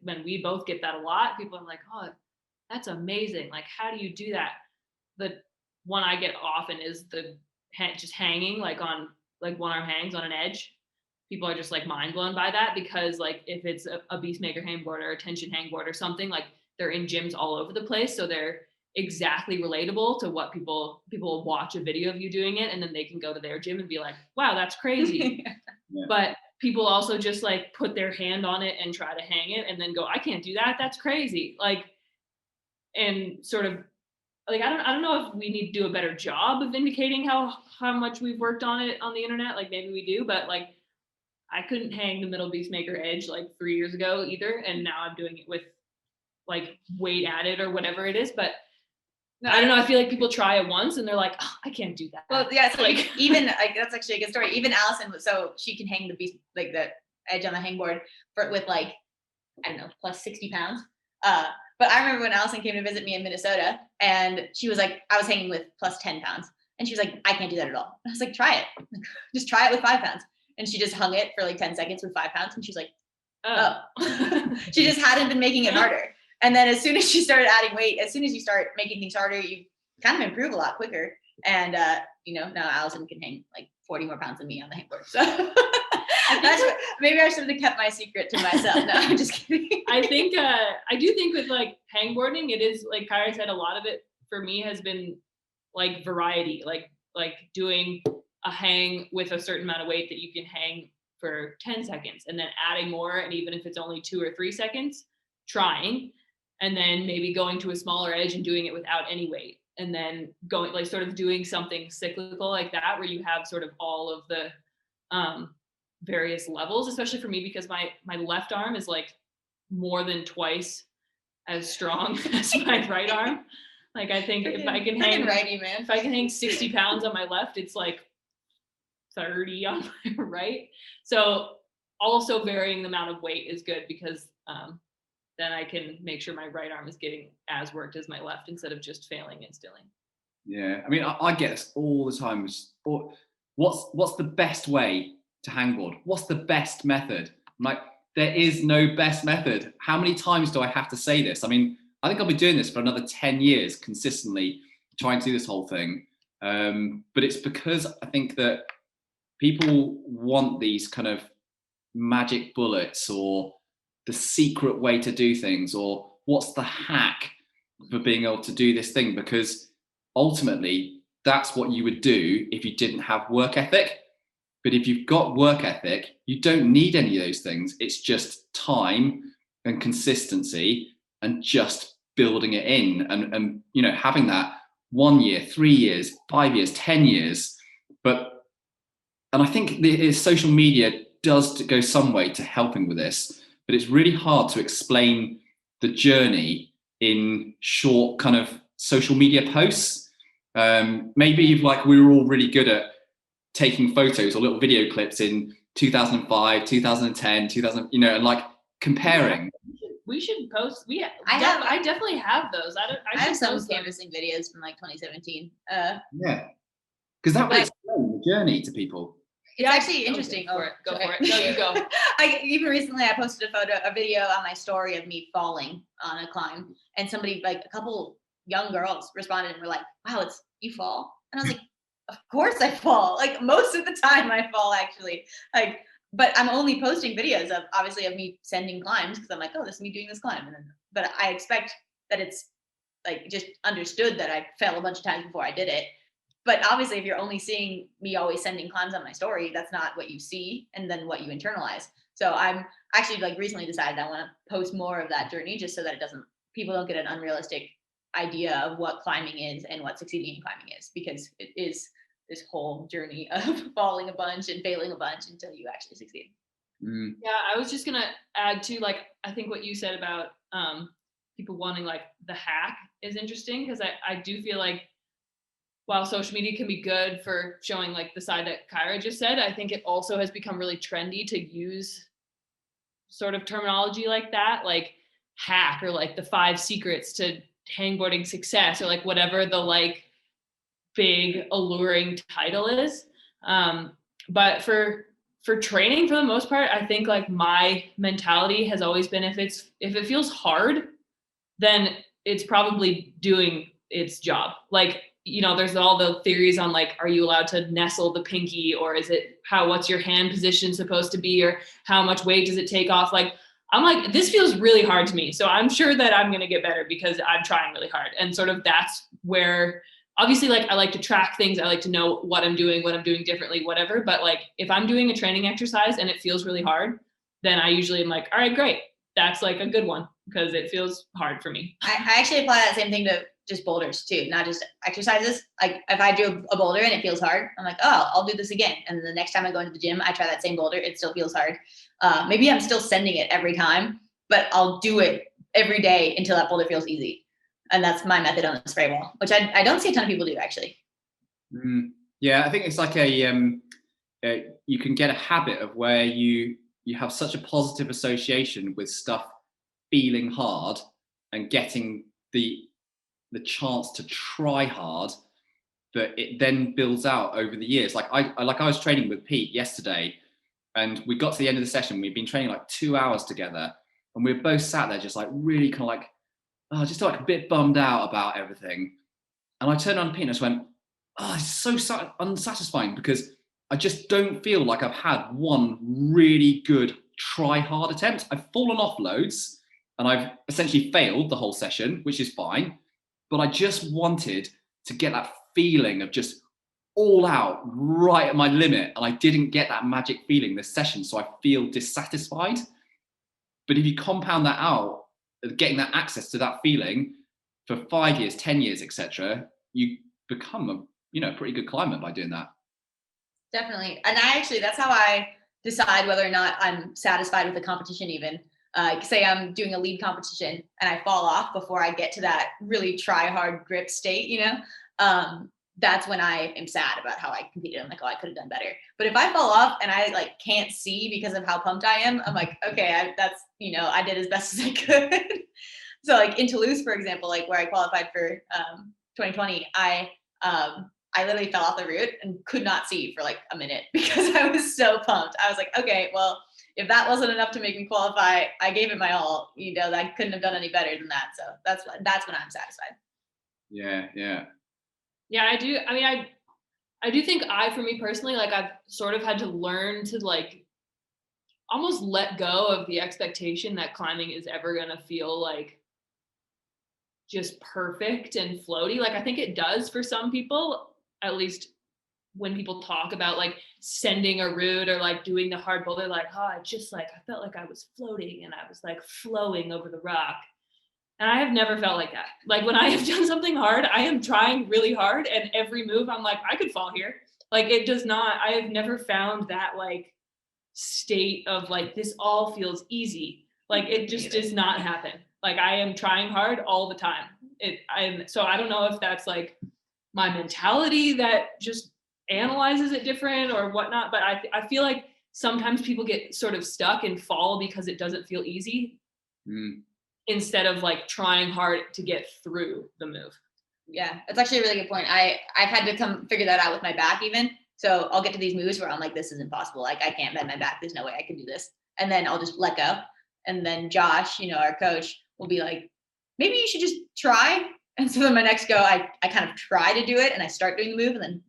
when we both get that a lot, people are like, oh, that's amazing. Like, how do you do that? The one I get often is the just hanging, like on like one arm hangs on an edge. People are just like mind blown by that, because like if it's a Beastmaker hangboard or a tension hangboard or something, like they're in gyms all over the place. So they're exactly relatable to what people will watch a video of you doing it, and then they can go to their gym and be like, wow, that's crazy. Yeah. But people also just like put their hand on it and try to hang it and then go, I can't do that. That's crazy. Like, and sort of like, I don't know if we need to do a better job of indicating how much we've worked on it on the internet. Like maybe we do, but like I couldn't hang the middle Beastmaker edge like 3 years ago either. And now I'm doing it with like weight added or whatever it is. But no, I don't know. I feel like people try it once and they're like, oh, I can't do that. Well, yeah, so like even like that's actually a good story. Even Allison, so she can hang the beast, like the edge on the hangboard with like, I don't know, plus 60 pounds. But I remember when Allison came to visit me in Minnesota, and she was like, I was hanging with plus 10 pounds. And she was like, I can't do that at all. I was like, try it. Just try it with 5 pounds. And she just hung it for like 10 seconds with 5 pounds. And she's like, oh. She just hadn't been making it harder. And then as soon as she started adding weight, as soon as you start making things harder, you kind of improve a lot quicker. And, now Allison can hang like 40 more pounds than me on the hangboard. So maybe I should have kept my secret to myself. No, I'm just kidding. I do think with like hangboarding, it is like Kyra said, a lot of it for me has been like variety, like doing a hang with a certain amount of weight that you can hang for 10 seconds and then adding more. And even if it's only 2 or 3 seconds, trying, and then maybe going to a smaller edge and doing it without any weight. And then going like sort of doing something cyclical like that, where you have sort of all of the various levels, especially for me, because my left arm is like more than twice as strong as my right arm. Like I think if I can hang righty, man. If I can hang 60 pounds on my left, it's like 30 on my right. So also varying the amount of weight is good, because then I can make sure my right arm is getting as worked as my left instead of just failing instantly. Yeah, I mean, I get this all the time. What's the best way to hangboard? What's the best method? I'm like, there is no best method. How many times do I have to say this? I mean, I think I'll be doing this for another 10 years consistently, trying to do this whole thing. But it's because I think that people want these kind of magic bullets, or the secret way to do things, or what's the hack for being able to do this thing, because ultimately that's what you would do if you didn't have work ethic. But if you've got work ethic, you don't need any of those things. It's just time and consistency and just building it in, and you know, having that 1 year, 3 years, 5 years, 10 years. And I think social media does go some way to helping with this, but it's really hard to explain the journey in short kind of social media posts. Maybe like we were all really good at taking photos or little video clips in 2005, 2010, 2000, you know, and like comparing. We should post. I definitely have those. I have some canvassing videos from like 2017. Yeah, because that would explain the journey to people. It's actually interesting. Go for it. No, you go. Even recently I posted a video on my story of me falling on a climb, and somebody, like a couple young girls, responded and were like, "Wow, it's you fall?" And I was like, "Of course I fall. Like most of the time I fall, actually." Like, but I'm only posting videos of obviously of me sending climbs, because I'm like, "Oh, this is me doing this climb." And then, but I expect that it's like just understood that I fell a bunch of times before I did it. But obviously, if you're only seeing me always sending climbs on my story, that's not what you see and then what you internalize. So I'm actually like recently decided I want to post more of that journey, just so that people don't get an unrealistic idea of what climbing is and what succeeding in climbing is, because it is this whole journey of falling a bunch and failing a bunch until you actually succeed. Yeah, I was just gonna add to, like, I think what you said about people wanting like the hack is interesting, because I do feel like while social media can be good for showing like the side that Kyra just said, I think it also has become really trendy to use sort of terminology like that, like hack, or like the 5 secrets to hangboarding success, or like whatever the like big alluring title is. But for training, for the most part, I think like my mentality has always been, if it feels hard, then it's probably doing its job. Like, you know, there's all the theories on like, are you allowed to nestle the pinky, or is it what's your hand position supposed to be, or how much weight does it take off? Like, I'm like, this feels really hard to me. So I'm sure that I'm going to get better because I'm trying really hard. And sort of that's where, obviously, like, I like to track things. I like to know what I'm doing differently, whatever. But like, if I'm doing a training exercise and it feels really hard, then I usually am like, all right, great. That's like a good one, because it feels hard for me. I actually apply that same thing to just boulders too, not just exercises. Like if I do a boulder and it feels hard, I'm like, oh, I'll do this again. And the next time I go into the gym, I try that same boulder. It still feels hard. Maybe I'm still sending it every time, but I'll do it every day until that boulder feels easy. And that's my method on the spray wall, which I don't see a ton of people do, actually. Yeah, I think it's like you can get a habit of where you have such a positive association with stuff feeling hard and getting the chance to try hard, that it then builds out over the years. Like I was training with Pete yesterday, and we got to the end of the session. We'd been training like 2 hours together, and we were both sat there just like really kind of like, just like a bit bummed out about everything. And I turned on Pete and I just went, it's so unsatisfying, because I just don't feel like I've had one really good try hard attempt. I've fallen off loads and I've essentially failed the whole session, which is fine. But I just wanted to get that feeling of just all out right at my limit. And I didn't get that magic feeling this session. So I feel dissatisfied. But if you compound that out, getting that access to that feeling for 5 years, 10 years, etc., you become a pretty good climber by doing that. Definitely. And that's how I decide whether or not I'm satisfied with the competition even. Say I'm doing a lead competition and I fall off before I get to that really try hard grip state, that's when I am sad about how I competed. I'm like, oh, I could have done better. But if I fall off and I like can't see because of how pumped I am, I'm like, okay, I did as best as I could. So like in Toulouse, for example, like where I qualified for 2020, I literally fell off the route and could not see for like a minute because I was so pumped. I was like, okay, well, if that wasn't enough to make me qualify, I gave it my all. I couldn't have done any better than that. So that's when I'm satisfied. Yeah, I do. I mean, I do think for me personally, like I've sort of had to learn to like almost let go of the expectation that climbing is ever going to feel like just perfect and floaty. Like I think it does for some people, at least when people talk about like sending a route or like doing the hard boulder, like, oh, I felt like I was floating and I was like flowing over the rock. And I have never felt like that. Like when I have done something hard, I am trying really hard and every move I'm like, I could fall here. Like it does not, I have never found that like state of like, this all feels easy. Like it just does not happen. Like I am trying hard all the time. So I don't know if that's like my mentality that just analyzes it different or whatnot, but I feel like sometimes people get sort of stuck and fall because it doesn't feel easy. Instead of like trying hard to get through the move. Yeah, that's actually a really good point. I've had to come figure that out with my back even. So I'll get to these moves where I'm like, this is impossible. Like I can't bend my back. There's no way I can do this. And then I'll just let go. And then Josh, our coach, will be like, maybe you should just try. And so then my next go, I kind of try to do it and I start doing the move and then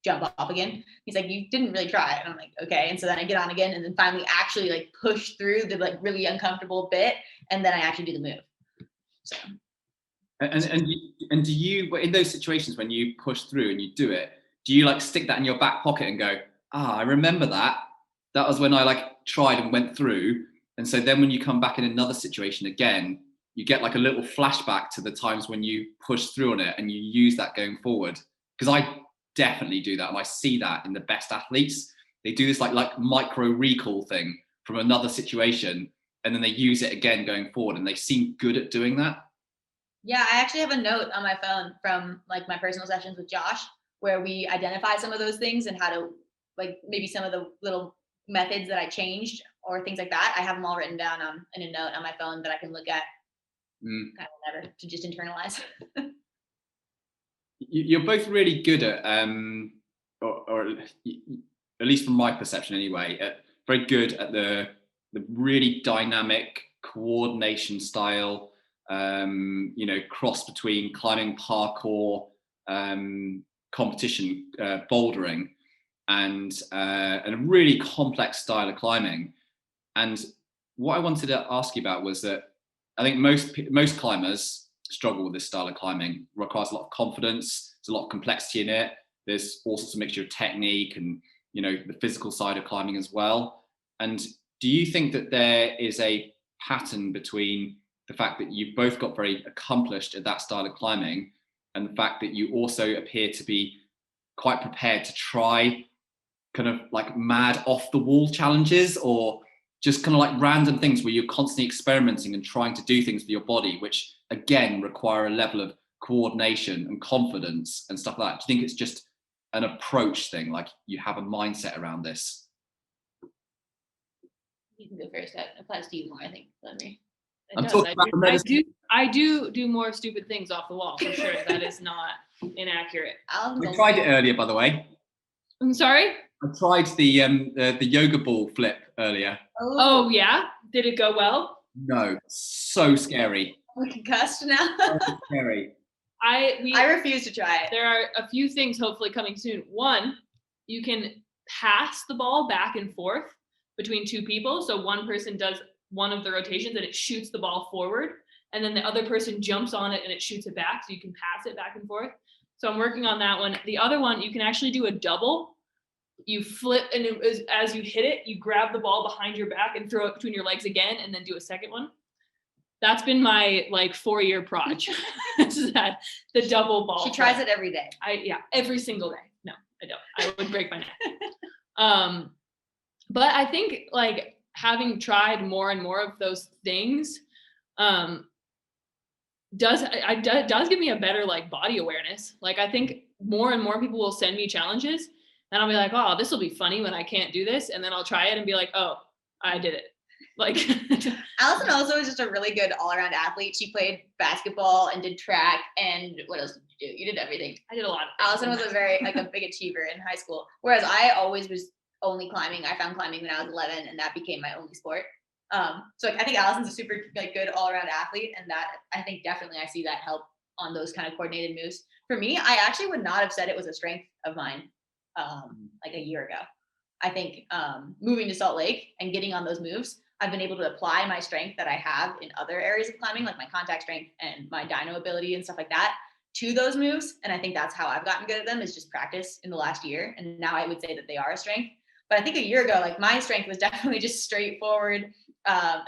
jump off again. He's like, you didn't really try. And I'm like, okay. And so then I get on again and then finally actually like push through the like really uncomfortable bit. And then I actually do the move. So. And do you, in those situations when you push through and you do it, do you like stick that in your back pocket and go, I remember that. That was when I like tried and went through. And so then when you come back in another situation again, you get like a little flashback to the times when you push through on it and you use that going forward. Because I definitely do that. And I see that in the best athletes. They do this like micro recall thing from another situation. And then they use it again going forward. And they seem good at doing that. Yeah, I actually have a note on my phone from like my personal sessions with Josh where we identify some of those things and how to like maybe some of the little methods that I changed or things like that. I have them all written down in a note on my phone that I can look at kind of whenever to just internalize. You're both really good at, or at least from my perception anyway, very good at the really dynamic coordination style, cross between climbing, parkour, competition, bouldering, and a really complex style of climbing. And what I wanted to ask you about was that I think most climbers struggle with this style of climbing. It requires a lot of confidence. There's a lot of complexity in it. There's all sorts of mixture of technique and the physical side of climbing as well. And do you think that there is a pattern between the fact that you've both got very accomplished at that style of climbing and the fact that you also appear to be quite prepared to try kind of like mad off the wall challenges, or just kind of like random things where you're constantly experimenting and trying to do things with your body, which again require a level of coordination and confidence and stuff like that? Do you think it's just an approach thing, like you have a mindset around this? You can go first. That applies to you more, I think, than me. I do more stupid things off the wall for sure. That is not inaccurate. I tried it earlier, by the way. I'm sorry? I tried the yoga ball flip earlier. Oh yeah? Did it go well? No, so scary. I'm concussed now. So scary. I refuse to try it. There are a few things hopefully coming soon. One, you can pass the ball back and forth between two people. So one person does one of the rotations and it shoots the ball forward, and then the other person jumps on it and it shoots it back, so you can pass it back and forth. So I'm working on that one. The other one, you can actually do a double. You flip, and as you hit it, you grab the ball behind your back and throw it between your legs again, and then do a second one. That's been my like 4-year project. That the double ball. She tries it every day. Every single day. No, I don't. I would break my neck. But I think like having tried more and more of those things, does give me a better like body awareness. Like I think more and more people will send me challenges, and I'll be like, oh, this will be funny when I can't do this, and then I'll try it and be like, oh, I did it. Like Allison also is just a really good all-around athlete. She played basketball and did track, and what else did you do? You did everything. I did a lot of things. Allison was a very like a big achiever in high school, whereas I always was only climbing. I found climbing when I was 11, and that became my only sport. So like, I think Allison's a super like good all-around athlete, and that I think definitely I see that help on those kind of coordinated moves. For me, I actually would not have said it was a strength of mine like a year ago. I think moving to Salt Lake and getting on those moves, I've been able to apply my strength that I have in other areas of climbing, like my contact strength and my dyno ability and stuff like that, to those moves. And I think that's how I've gotten good at them, is just practice in the last year. And now I would say that they are a strength. But I think a year ago, like my strength was definitely just straightforward.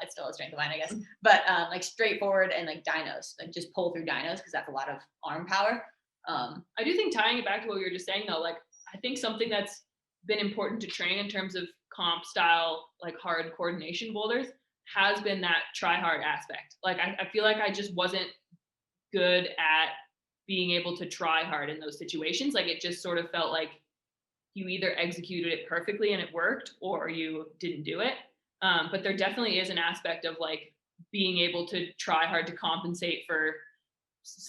It's still a strength of mine, I guess, but like straightforward and like dynos, like just pull through dynos, because that's a lot of arm power. I do think, tying it back to what we were just saying though, like I think something that's been important to train in terms of comp style, like hard coordination boulders, has been that try hard aspect. Like I feel like I just wasn't good at being able to try hard in those situations. Like it just sort of felt like you either executed it perfectly and it worked, or you didn't do it. But there definitely is an aspect of like being able to try hard to compensate for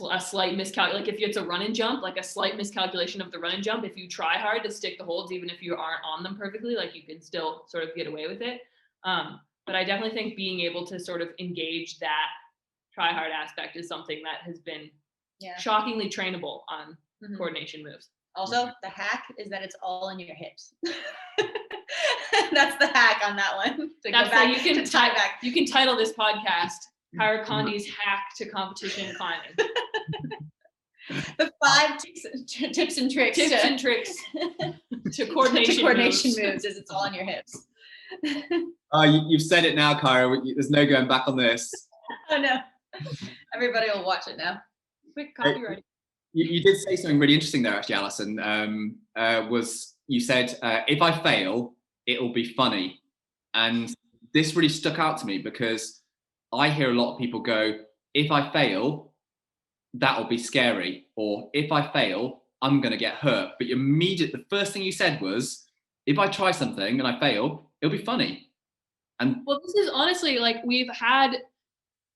a slight miscalculation. Like if it's a run and jump, like a slight miscalculation of the run and jump, if you try hard to stick the holds, even if you aren't on them perfectly, like you can still sort of get away with it. But I definitely think being able to sort of engage that try hard aspect is something that has been shockingly trainable on coordination moves. Also, the hack is that it's all in your hips. That's the hack on that one. That's how you can tie back. You can title this podcast Kyra Condie's Hack to Competition Climbing. The 5 tips and tricks. Tips and tricks to coordination moves is it's all in your hips. You've said it now, Kyra. There's no going back on this. Oh no. Everybody will watch it now. Quick copyright. You did say something really interesting there, actually, Allison. You said, if I fail, it'll be funny. And this really stuck out to me, because I hear a lot of people go, if I fail, that'll be scary. Or if I fail, I'm going to get hurt. But the first thing you said was, if I try something and I fail, it'll be funny. And well, this is honestly, like, we've had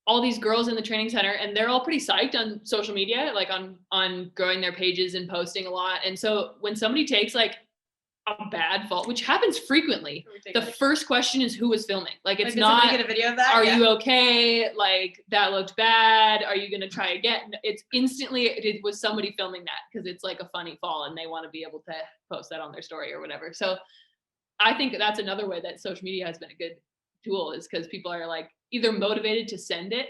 all these girls in the training center, and they're all pretty psyched on social media, like on growing their pages and posting a lot. And so when somebody takes like a bad fall, which happens frequently, the first question is, who was filming? Like, it's not, get a video of that? Are you okay? Like, that looked bad. Are you going to try again? It's instantly, it was somebody filming that, because it's like a funny fall and they want to be able to post that on their story or whatever. So I think that's another way that social media has been a good tool, is because people are like either motivated to send it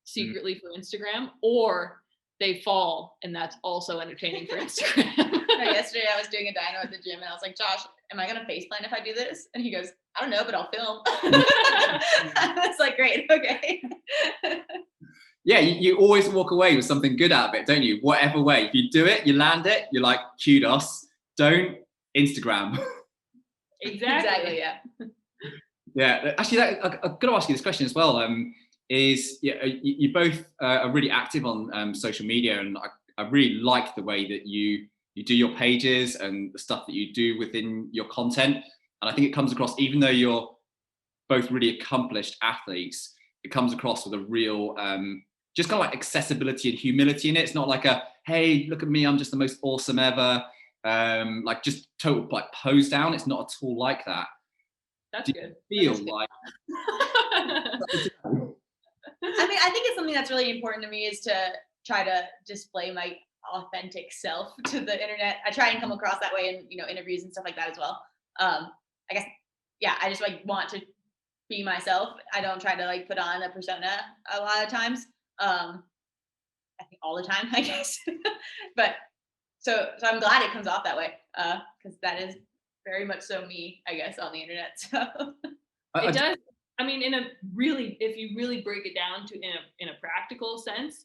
secretly for Instagram, or they fall, and that's also entertaining for Instagram. Yesterday I was doing a dyno at the gym, and I was like, Josh, am I gonna faceplant if I do this? And he goes, I don't know, but I'll film. I was like, great, okay. Yeah, you always walk away with something good out of it, don't you? Whatever way. If you do it, you land it, you're like, kudos. Don't Instagram. Exactly. Yeah. Yeah, actually, I've got to ask you this question as well. You both are really active on social media, and I really like the way that you do your pages and the stuff that you do within your content. And I think it comes across, even though you're both really accomplished athletes, it comes across with a real, just kind of like accessibility and humility in it. It's not like a, hey, look at me, I'm just the most awesome ever. Like just total like pose down. It's not at all like that. That's good. Feel That's good. like. I mean, I think it's something that's really important to me, is to try to display my authentic self to the internet. I try and come across that way in, interviews and stuff like that as well. I guess, yeah, I just like want to be myself. I don't try to like put on a persona a lot of times. I think all the time, I guess. But so I'm glad it comes off that way, because that is very much so me, I guess, on the internet. So It does. I mean, if you really break it down to in a practical sense,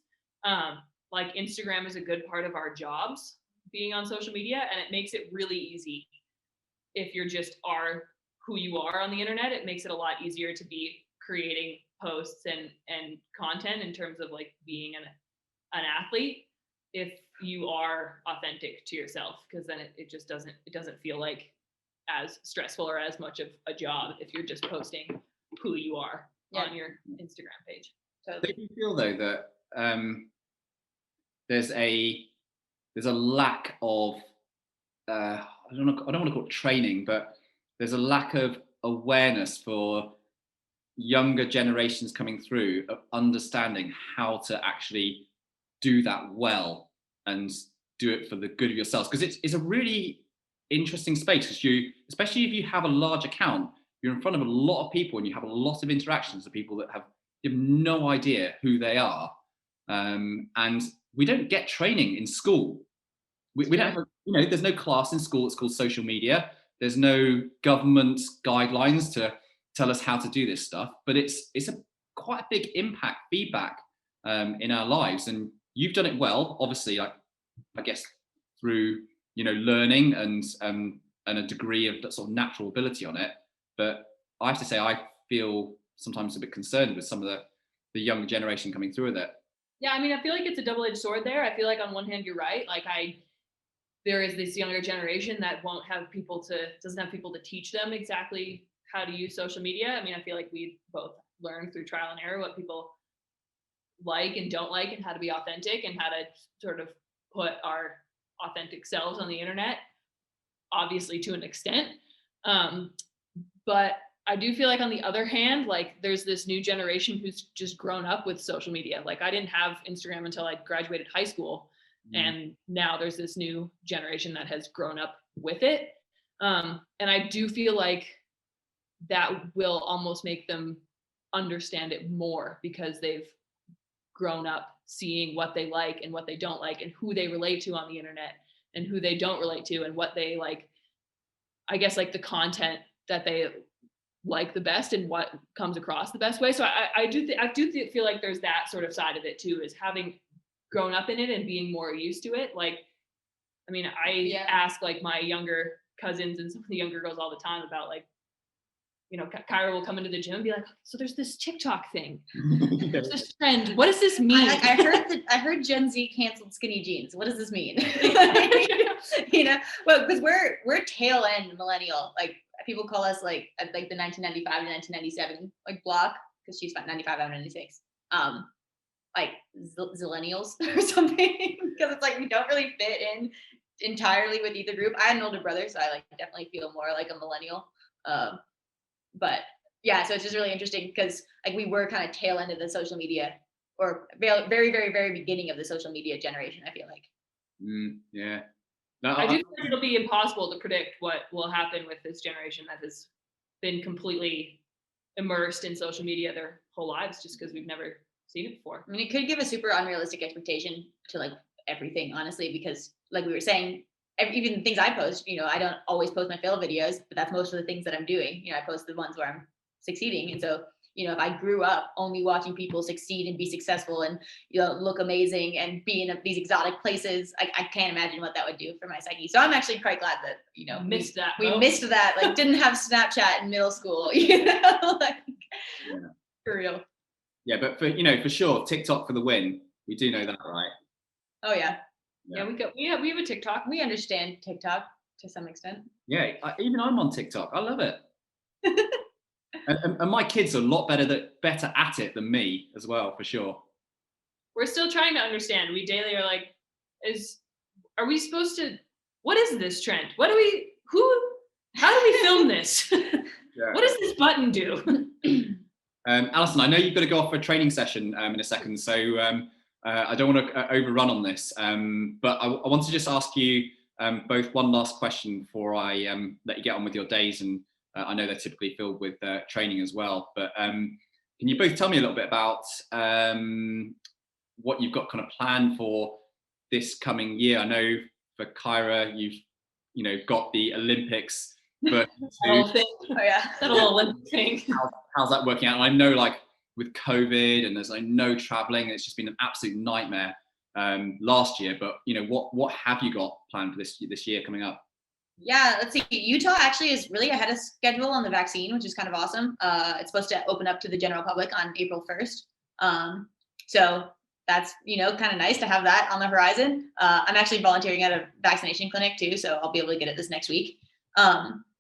like Instagram is a good part of our jobs being on social media, and it makes it really easy if you're just who you are on the internet. It makes it a lot easier to be creating posts and content in terms of like being an athlete if you are authentic to yourself, because then it just doesn't feel like as stressful or as much of a job if you're just posting who you are on your Instagram page. So do you feel though that there's a lack of I don't want to call it training, but there's a lack of awareness for younger generations coming through of understanding how to actually do that well and do it for the good of yourselves, because it's a really interesting space, because especially if you have a large account, you're in front of a lot of people and you have a lot of interactions with people that you have no idea who they are, and we don't get training in school. We don't have, there's no class in school. It's called social media. There's no government guidelines to tell us how to do this stuff, but it's quite a big impact feedback in our lives. And you've done it well, obviously, like, I guess through, learning and a degree of sort of natural ability on it. But I have to say, I feel sometimes a bit concerned with some of the younger generation coming through with it. Yeah, I mean, I feel like it's a double-edged sword there. I feel like on one hand, you're right. Like there is this younger generation that doesn't have people to teach them exactly how to use social media. I mean, I feel like we both learned through trial and error what people like and don't like and how to be authentic and how to sort of put our authentic selves on the internet, obviously to an extent. But I do feel like on the other hand, like there's this new generation who's just grown up with social media. Like I didn't have Instagram until I graduated high school. And now there's this new generation that has grown up with it. And I do feel like that will almost make them understand it more, because they've grown up seeing what they like and what they don't like and who they relate to on the internet and who they don't relate to and what they like, I guess, like the content that they like the best and what comes across the best way. So I do feel like there's that sort of side of it too, is having grown up in it and being more used to it. Like, I mean, I ask like my younger cousins and some of the younger girls all the time about like, Kyra will come into the gym and be like, so there's this TikTok thing. There's this trend. What does this mean? I heard Gen Z canceled skinny jeans. What does this mean? Well, because we're tail end millennial. Like people call us like the 1995 to 1997 like block, because she's 95 out of 96. Like zillennials or something, because it's like we don't really fit in entirely with either group. I had an older brother, so I like definitely feel more like a millennial. But yeah, so it's just really interesting because like we were kind of tail end of the social media, or very, very, very, very beginning of the social media generation, I feel like. Yeah. No, I do think it'll be impossible to predict what will happen with this generation that has been completely immersed in social media their whole lives, just because we've never seen it before. I mean, it could give a super unrealistic expectation to like everything, honestly, because like we were saying, even the things I post, I don't always post my fail videos, but that's most of the things that I'm doing. I post the ones where I'm succeeding. And so, if I grew up only watching people succeed and be successful and, look amazing and be in these exotic places, I can't imagine what that would do for my psyche. So I'm actually quite glad that, we missed that, like didn't have Snapchat in middle school, for real. Yeah, but for sure, TikTok for the win. We do know that, right? Oh yeah. Yeah, we have a TikTok. We understand TikTok to some extent. Yeah, even I'm on TikTok. I love it. and my kids are a lot better at it than me as well, for sure. We're still trying to understand. We daily are like, are we supposed to? What is this trend? How do we film this? Yeah. What does this button do? Allison, I know you've got to go off for a training session in a second, so I don't want to overrun on this, but I want to just ask you both one last question before I let you get on with your days, and I know they're typically filled with training as well. But can you both tell me a little bit about what you've got kind of planned for this coming year? I know for Kyra, you've got the Olympics. But Oh yeah, that whole Olympic thing. How's that working out? And I know, like with COVID and there's like no traveling, it's just been an absolute nightmare last year. But what have you got planned for this year coming up? Yeah, let's see. Utah actually is really ahead of schedule on the vaccine, which is kind of awesome. It's supposed to open up to the general public on April 1st. So that's, kind of nice to have that on the horizon. I'm actually volunteering at a vaccination clinic too, so I'll be able to get it this next week.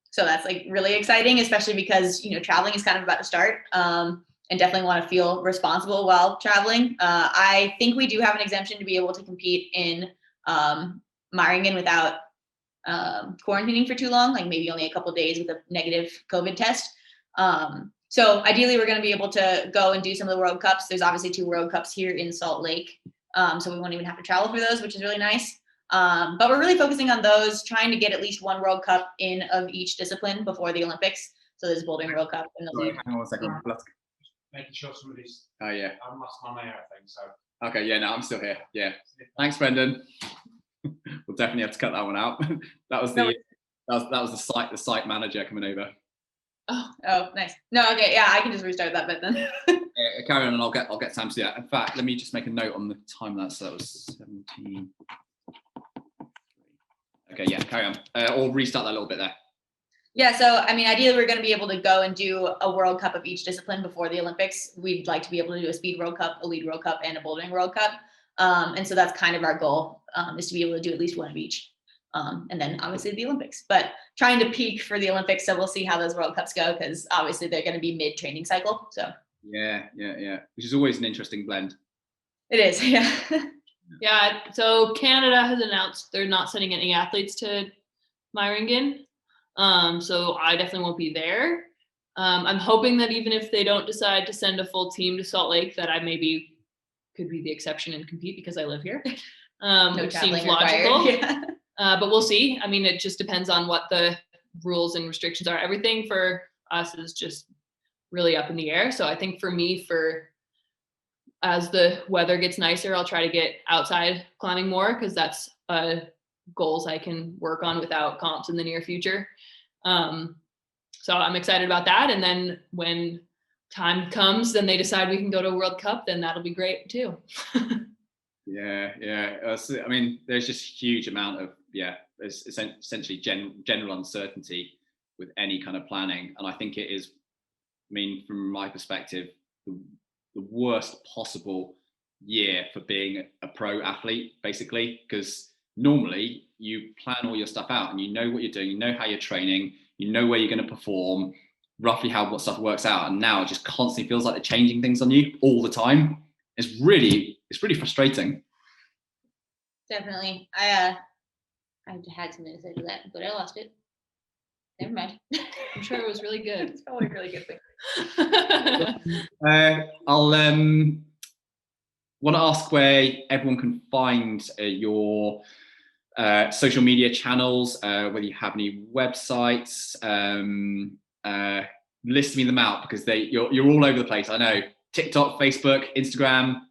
So that's like really exciting, especially because, traveling is kind of about to start, and definitely want to feel responsible while traveling. I think we do have an exemption to be able to compete in Meiringen without quarantining for too long, like maybe only a couple of days with a negative COVID test. So ideally we're going to be able to go and do some of the World Cups. There's obviously 2 World Cups here in Salt Lake. So we won't even have to travel for those, which is really nice. But we're really focusing on those, trying to get at least 1 World Cup in of each discipline before the Olympics. So there's bouldering World Cup and the Sorry, hang on 1 second. Making sure somebody's. Oh yeah. I lost my mayor, I think so. Okay, yeah, no, I'm still here. Yeah. Thanks, Brendan. We'll definitely have to cut that one out. That was the site manager coming over. Oh, nice. No, okay, yeah, I can just restart that bit then. Carry on, and I'll get Sam to do that. In fact, let me just make a note on the time lapse. So that was 17. Okay, yeah, carry on. Or restart that a little bit there. Yeah, so I mean, ideally, we're going to be able to go and do a World Cup of each discipline before the Olympics. We'd like to be able to do a speed World Cup, a lead World Cup, and a bouldering World Cup. And so that's kind of our goal, is to be able to do at least 1 of each. And then obviously the Olympics, but trying to peak for the Olympics. So we'll see how those World Cups go, because obviously they're going to be mid-training cycle. So yeah, which is always an interesting blend. It is, yeah. Yeah, so Canada has announced they're not sending any athletes to Meiringen. So I definitely won't be there. I'm hoping that even if they don't decide to send a full team to Salt Lake, that I maybe could be the exception and compete because I live here, which seems logical. Yeah. But we'll see. I mean, it just depends on what the rules and restrictions are. Everything for us is just really up in the air. So I think for me, as the weather gets nicer, I'll try to get outside climbing more, because that's goals I can work on without comps in the near future. So I'm excited about that. And then when time comes, then they decide we can go to a World Cup, then that'll be great too. Yeah. I mean, there's just a huge amount of, there's essentially general uncertainty with any kind of planning. And I think it is, I mean, from my perspective, the worst possible year for being a pro athlete, basically, because normally you plan all your stuff out and you know what you're doing, you know how you're training, you know where you're going to perform, roughly what stuff works out. And now it just constantly feels like they're changing things on you all the time. It's really frustrating. Definitely. I had something to say to that, but I lost it. Never mind. I'm sure it was really good. It's probably a really good thing. I'll want to ask where everyone can find your social media channels, whether you have any websites. List me them out, because you're all over the place. I know TikTok, Facebook, Instagram.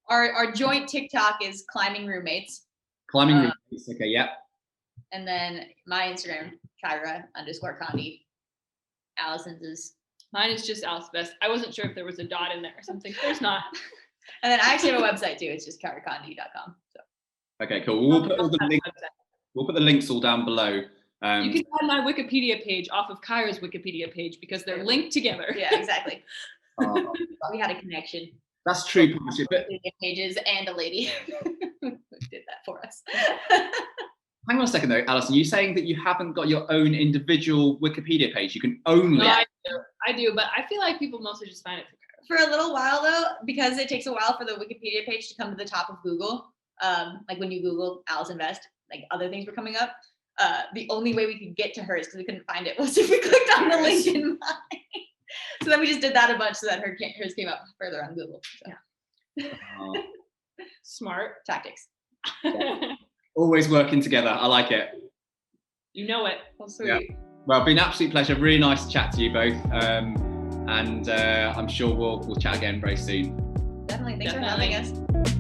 Our joint TikTok is Climbing Roommates. Climbing Roommates. Okay, yeah. And then my Instagram, Kyra_Condie. Allison's is. Mine is just Alice Best. I wasn't sure if there was a dot in there or something. There's not. And then I actually have a website too. It's just kyracondi.com. So. Okay, cool. We'll put the links all down below. You can find my Wikipedia page off of Kyra's Wikipedia page, because they're linked together. Yeah, exactly. We had a connection. That's true. Pages and a lady who did that for us. Hang on a second though, Allison, you're saying that you haven't got your own individual Wikipedia page. You can only. No, I do, but I feel like people mostly just find it for a little while though, because it takes a while for the Wikipedia page to come to the top of Google. Like when you Google Allison Best, like other things were coming up. The only way we could get to hers, because we couldn't find it, was if we clicked on the link in mine. So then we just did that a bunch so that hers came up further on Google. So. Smart tactics. Always working together. I like it. You know it. Well, sweet. Yeah. Well, been an absolute pleasure. Really nice to chat to you both. And I'm sure we'll chat again very soon. Definitely. Thanks for having us.